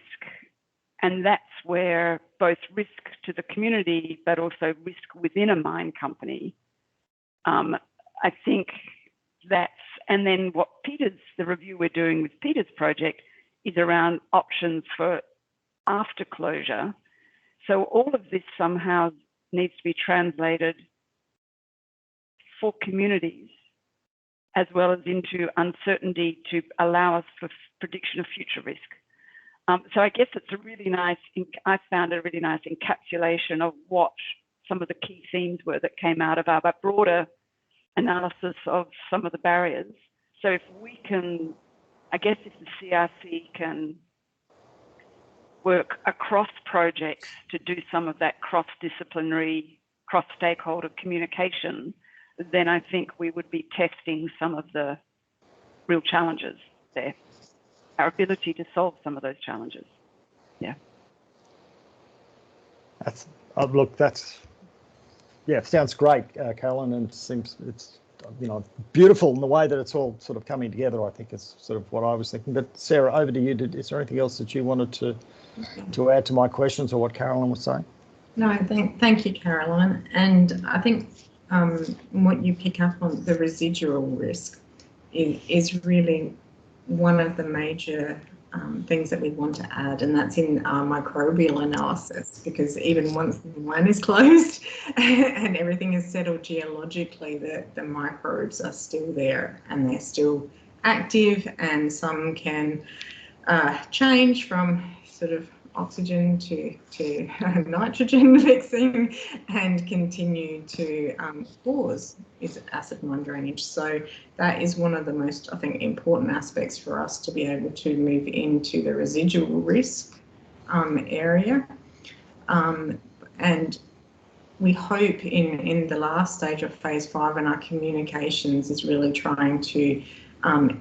Speaker 2: And that's where both risk to the community, but also risk within a mine company. I think that's, and then what the review we're doing with Peter's project is around options for after closure. So all of this somehow needs to be translated for communities, as well as into uncertainty to allow us for prediction of future risk. So I guess it's a really nice, I found a really nice encapsulation of what some of the key themes were that came out of our broader analysis of some of the barriers. So if we can, I guess if the CRC can work across projects to do some of that cross-disciplinary, cross-stakeholder communication, then I think we would be testing some of the real challenges there, our ability to solve some of those challenges. Yeah.
Speaker 1: That's sounds great, Carolyn, and it's beautiful in the way that it's all sort of coming together. I think is sort of what I was thinking. But Sarah, over to you. Is there anything else that you wanted to add to my questions or what Carolyn was saying?
Speaker 5: No, thank you, Carolyn. And I think what you pick up on, the residual risk, is really one of the major things that we want to add, and that's in microbial analysis, because even once the mine is closed and everything is settled geologically, the microbes are still there and they're still active, and some can change from sort of oxygen to nitrogen mixing and continue to cause acid mine drainage. So that is one of the most, I think, important aspects for us to be able to move into the residual risk area. And we hope in the last stage of phase 5 in our communications is really trying to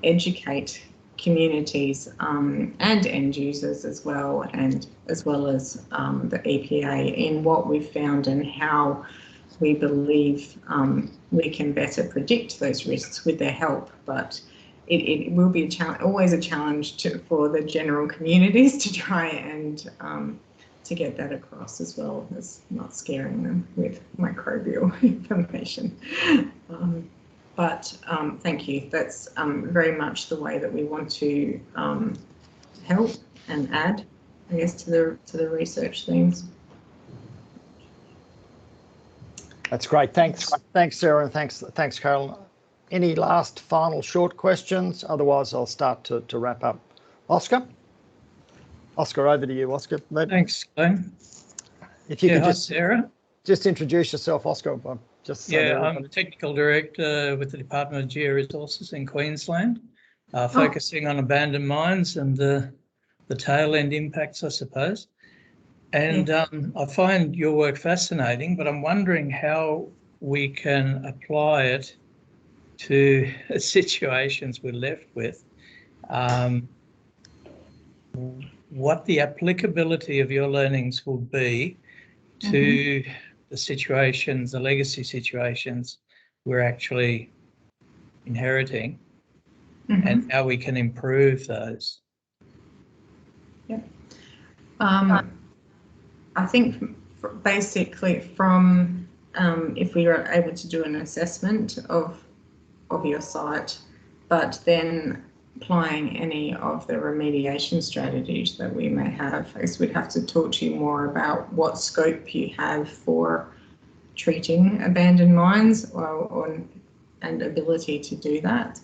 Speaker 5: educate communities and end users as well, and as well as the EPA in what we've found and how we believe we can better predict those risks with their help. But it will be always a challenge for the general communities to try and to get that across, as well as not scaring them with microbial information. But thank you. That's very much the way that we want to help and add, I guess, to the research themes.
Speaker 1: That's great. Thanks, Sarah, and thanks, Carolyn. Any last final short questions? Otherwise, I'll start to wrap up. Oscar, over to you, Oscar.
Speaker 10: Thanks, Glenn.
Speaker 1: If you could
Speaker 10: hi, Sarah.
Speaker 1: Just introduce yourself, Oscar.
Speaker 10: I'm the Technical Director with the Department of Georesources in Queensland, focusing on abandoned mines and the tail end impacts, I suppose. And I find your work fascinating, but I'm wondering how we can apply it to situations we're left with. What the applicability of your learnings will be to the situations, the legacy situations we're actually inheriting and how we can improve those.
Speaker 5: Yeah. I think basically from if we are able to do an assessment of your site, but then applying any of the remediation strategies that we may have, I guess we'd have to talk to you more about what scope you have for treating abandoned mines and ability to do that.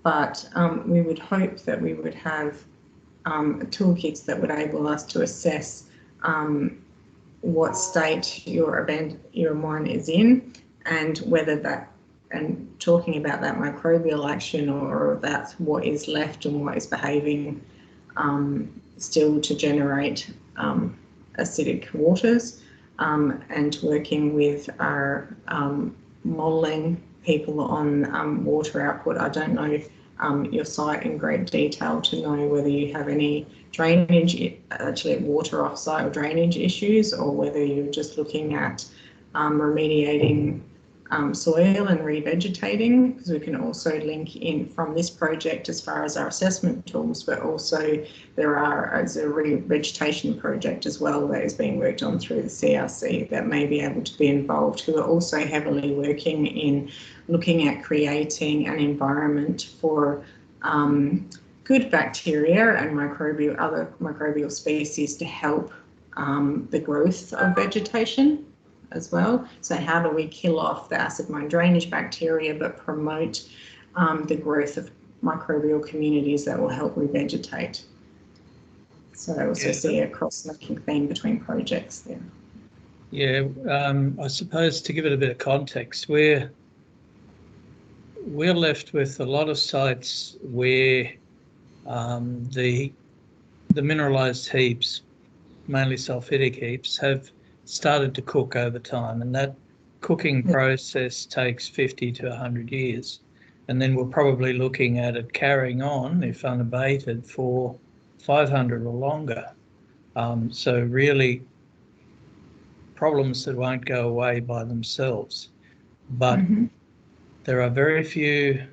Speaker 5: But we would hope that we would have toolkits that would enable us to assess what state your mine is in, and whether that, and talking about that microbial action, or that's what is left and what is behaving still to generate acidic waters, and working with our modelling people on water output. I don't know your site in great detail to know whether you have any drainage, actually water offsite or drainage issues, or whether you're just looking at remediating soil and revegetating, because we can also link in from this project as far as our assessment tools, but also there's a revegetation project as well that is being worked on through the CRC that may be able to be involved, who are also heavily working in looking at creating an environment for good bacteria and other microbial species to help the growth of vegetation as well. So how do we kill off the acid mine drainage bacteria but promote the growth of microbial communities that will help revegetate? So I also see a cross-linking theme between projects there.
Speaker 10: Yeah, I suppose to give it a bit of context, we're left with a lot of sites where the mineralised heaps, mainly sulfidic heaps, have started to cook over time, and that cooking process takes 50 to 100 years, and then we're probably looking at it carrying on, if unabated, for 500 or longer. So really problems that won't go away by themselves, but there are very few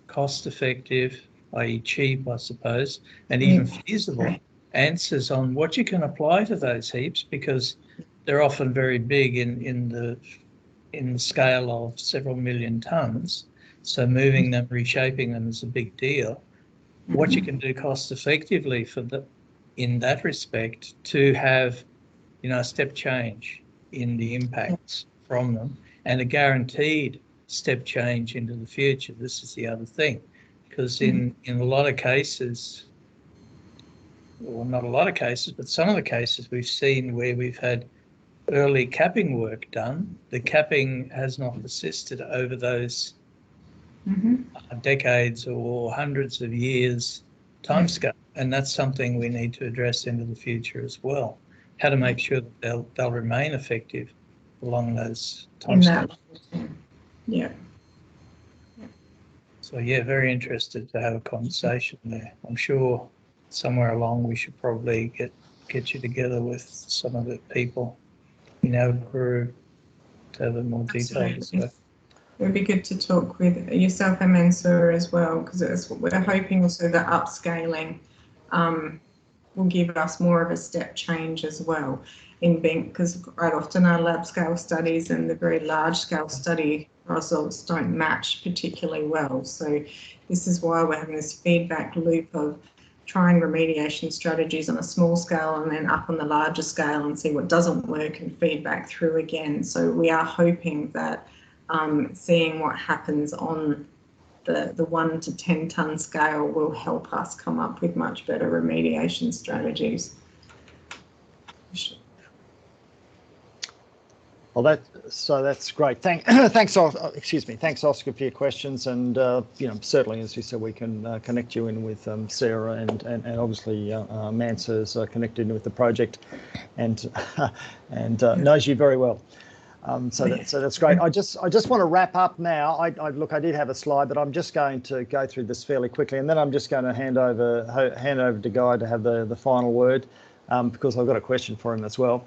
Speaker 10: cost-effective, i.e. cheap, I suppose, and even feasible answers on what you can apply to those heaps, because they're often very big in the scale of several million tonnes. So moving them, reshaping them is a big deal. What you can do cost effectively in that respect to have, a step change in the impacts from them, and a guaranteed step change into the future. This is the other thing, because in a lot of cases, well, not a lot of cases, but some of the cases we've seen where we've had early capping work done, the capping has not persisted over those decades or hundreds of years timescale, and that's something we need to address into the future as well. How to make sure that they'll remain effective along those timescales.
Speaker 5: Yeah.
Speaker 10: So yeah, very interested to have a conversation there. I'm sure somewhere along we should probably get you together with some of the people in our crew to have a more detailed discussion.
Speaker 5: It would be good to talk with yourself and Mansour as well, because we're hoping also that upscaling will give us more of a step change as well, because quite often our lab scale studies and the very large scale study results don't match particularly well. So this is why we're having this feedback loop of trying remediation strategies on a small scale and then up on the larger scale and see what doesn't work and feedback through again. So we are hoping that seeing what happens on the 1 to 10 tonne scale will help us come up with much better remediation strategies.
Speaker 1: Well, that's great. Thanks, Oscar, for your questions, and certainly, as you said, we can connect you in with Sarah, and obviously Mansour's connected in with the project, and knows you very well. So that's great. I just want to wrap up now. I did have a slide, but I'm just going to go through this fairly quickly, and then I'm just going to hand over to Guy to have the final word, because I've got a question for him as well.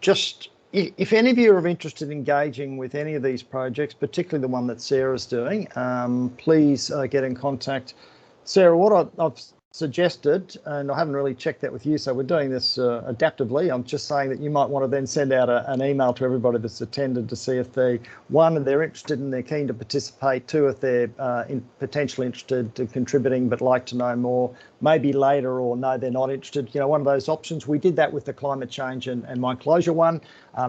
Speaker 1: Just if any of you are interested in engaging with any of these projects, particularly the one that Sarah's doing, please get in contact. Sarah, what I've suggested, and I haven't really checked that with you, so we're doing this adaptively. I'm just saying that you might want to then send out an email to everybody that's attended to see if they're interested and they're keen to participate, two, if they're potentially interested in contributing but like to know more, maybe later, or no, they're not interested. You know, one of those options. We did that with the climate change and mine closure one,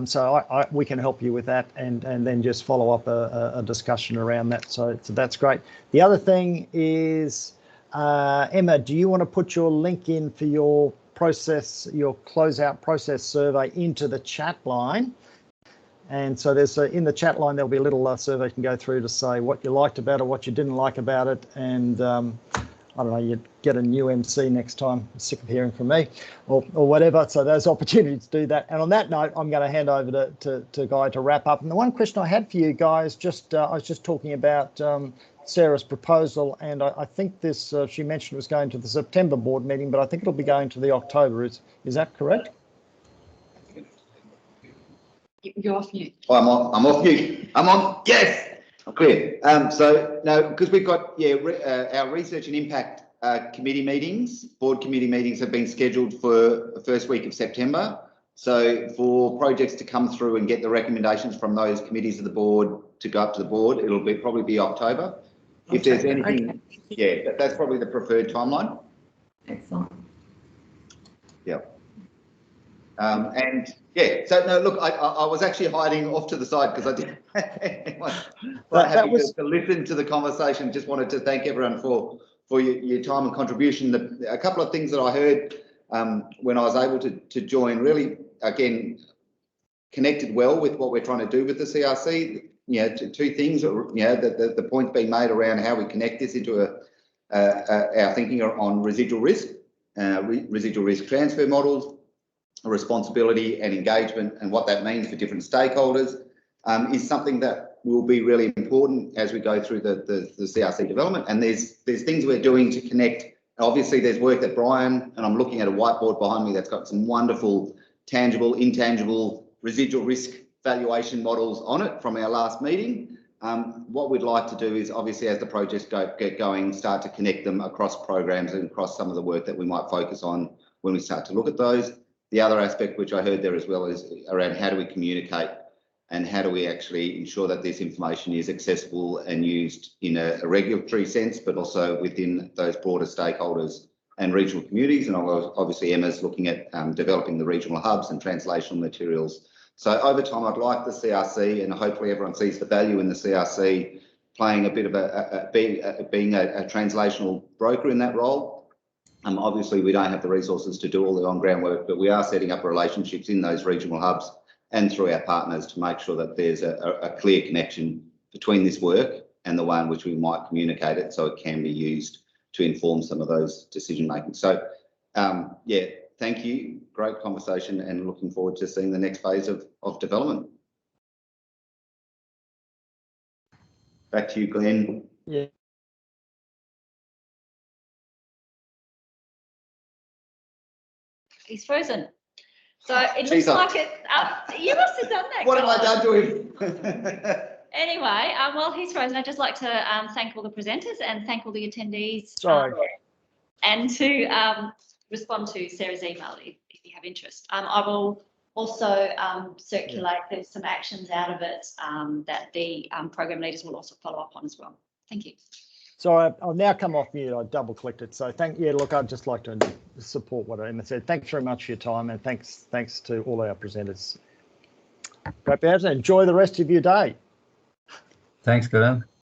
Speaker 1: so we can help you with that, and then just follow up a discussion around that. So that's great. The other thing is, Emma, do you want to put your link in for your closeout process survey into the chat line? And so there's in the chat line, there'll be a little survey you can go through to say what you liked about it, what you didn't like about it, and I don't know, you get a new MC next time. I'm sick of hearing from me, or whatever. So there's opportunities to do that. And on that note, I'm going to hand over to Guy to wrap up. And the one question I had for you guys, I was just talking about Sarah's proposal, and I think this she mentioned it was going to the September board meeting, but I think it'll be going to the October. Is that correct?
Speaker 11: You're off mute.
Speaker 12: Oh, I'm off mute. I'm on. Yes, I'm clear. So no, because we've got our research and impact committee meetings, board committee meetings have been scheduled for the first week of September. So for projects to come through and get the recommendations from those committees of the board to go up to the board, it'll probably be October. If there's anything, that's probably the preferred timeline.
Speaker 5: Excellent.
Speaker 12: Yeah. And yeah, so no, look, I was actually hiding off to the side because I didn't to listen to the conversation. Just wanted to thank everyone for your time and contribution. A couple of things that I heard when I was able to join really, again, connected well with what we're trying to do with the CRC. You know, two things. You know, the point being made around how we connect this into our thinking on residual risk transfer models, responsibility and engagement, and what that means for different stakeholders is something that will be really important as we go through the CRC development. And there's things we're doing to connect. Obviously, there's work that Brian, and I'm looking at a whiteboard behind me that's got some wonderful tangible, intangible residual risk valuation models on it from our last meeting. What we'd like to do is, obviously, as the projects get going, start to connect them across programs and across some of the work that we might focus on when we start to look at those. The other aspect which I heard there as well is around how do we communicate and how do we actually ensure that this information is accessible and used in a regulatory sense, but also within those broader stakeholders and regional communities. And obviously Emma's looking at developing the regional hubs and translational materials. So over time, I'd like the CRC, and hopefully everyone sees the value in the CRC playing a bit of being a translational broker in that role. Obviously, we don't have the resources to do all the on-ground work, but we are setting up relationships in those regional hubs and through our partners to make sure that there's a clear connection between this work and the way in which we might communicate it so it can be used to inform some of those decision making. So, yeah, thank you. Great conversation, and looking forward to seeing the next phase of development. Back to you, Glenn.
Speaker 1: Yeah.
Speaker 11: He's frozen. So it looks like it. You must have done that.
Speaker 12: What have I done to him?
Speaker 11: Anyway, well, he's frozen. I'd just like to thank all the presenters and thank all the attendees.
Speaker 1: Sorry.
Speaker 11: And to respond to Sarah's email if you have interest. I will also circulate, there's some actions out of it that the program leaders will also follow up on as well. Thank you.
Speaker 1: So I'll now come off mute. I double clicked it. So look, I'd just like to support what Emma said. Thanks very much for your time, and thanks to all our presenters. Great, enjoy the rest of your day.
Speaker 9: Thanks, Glenn.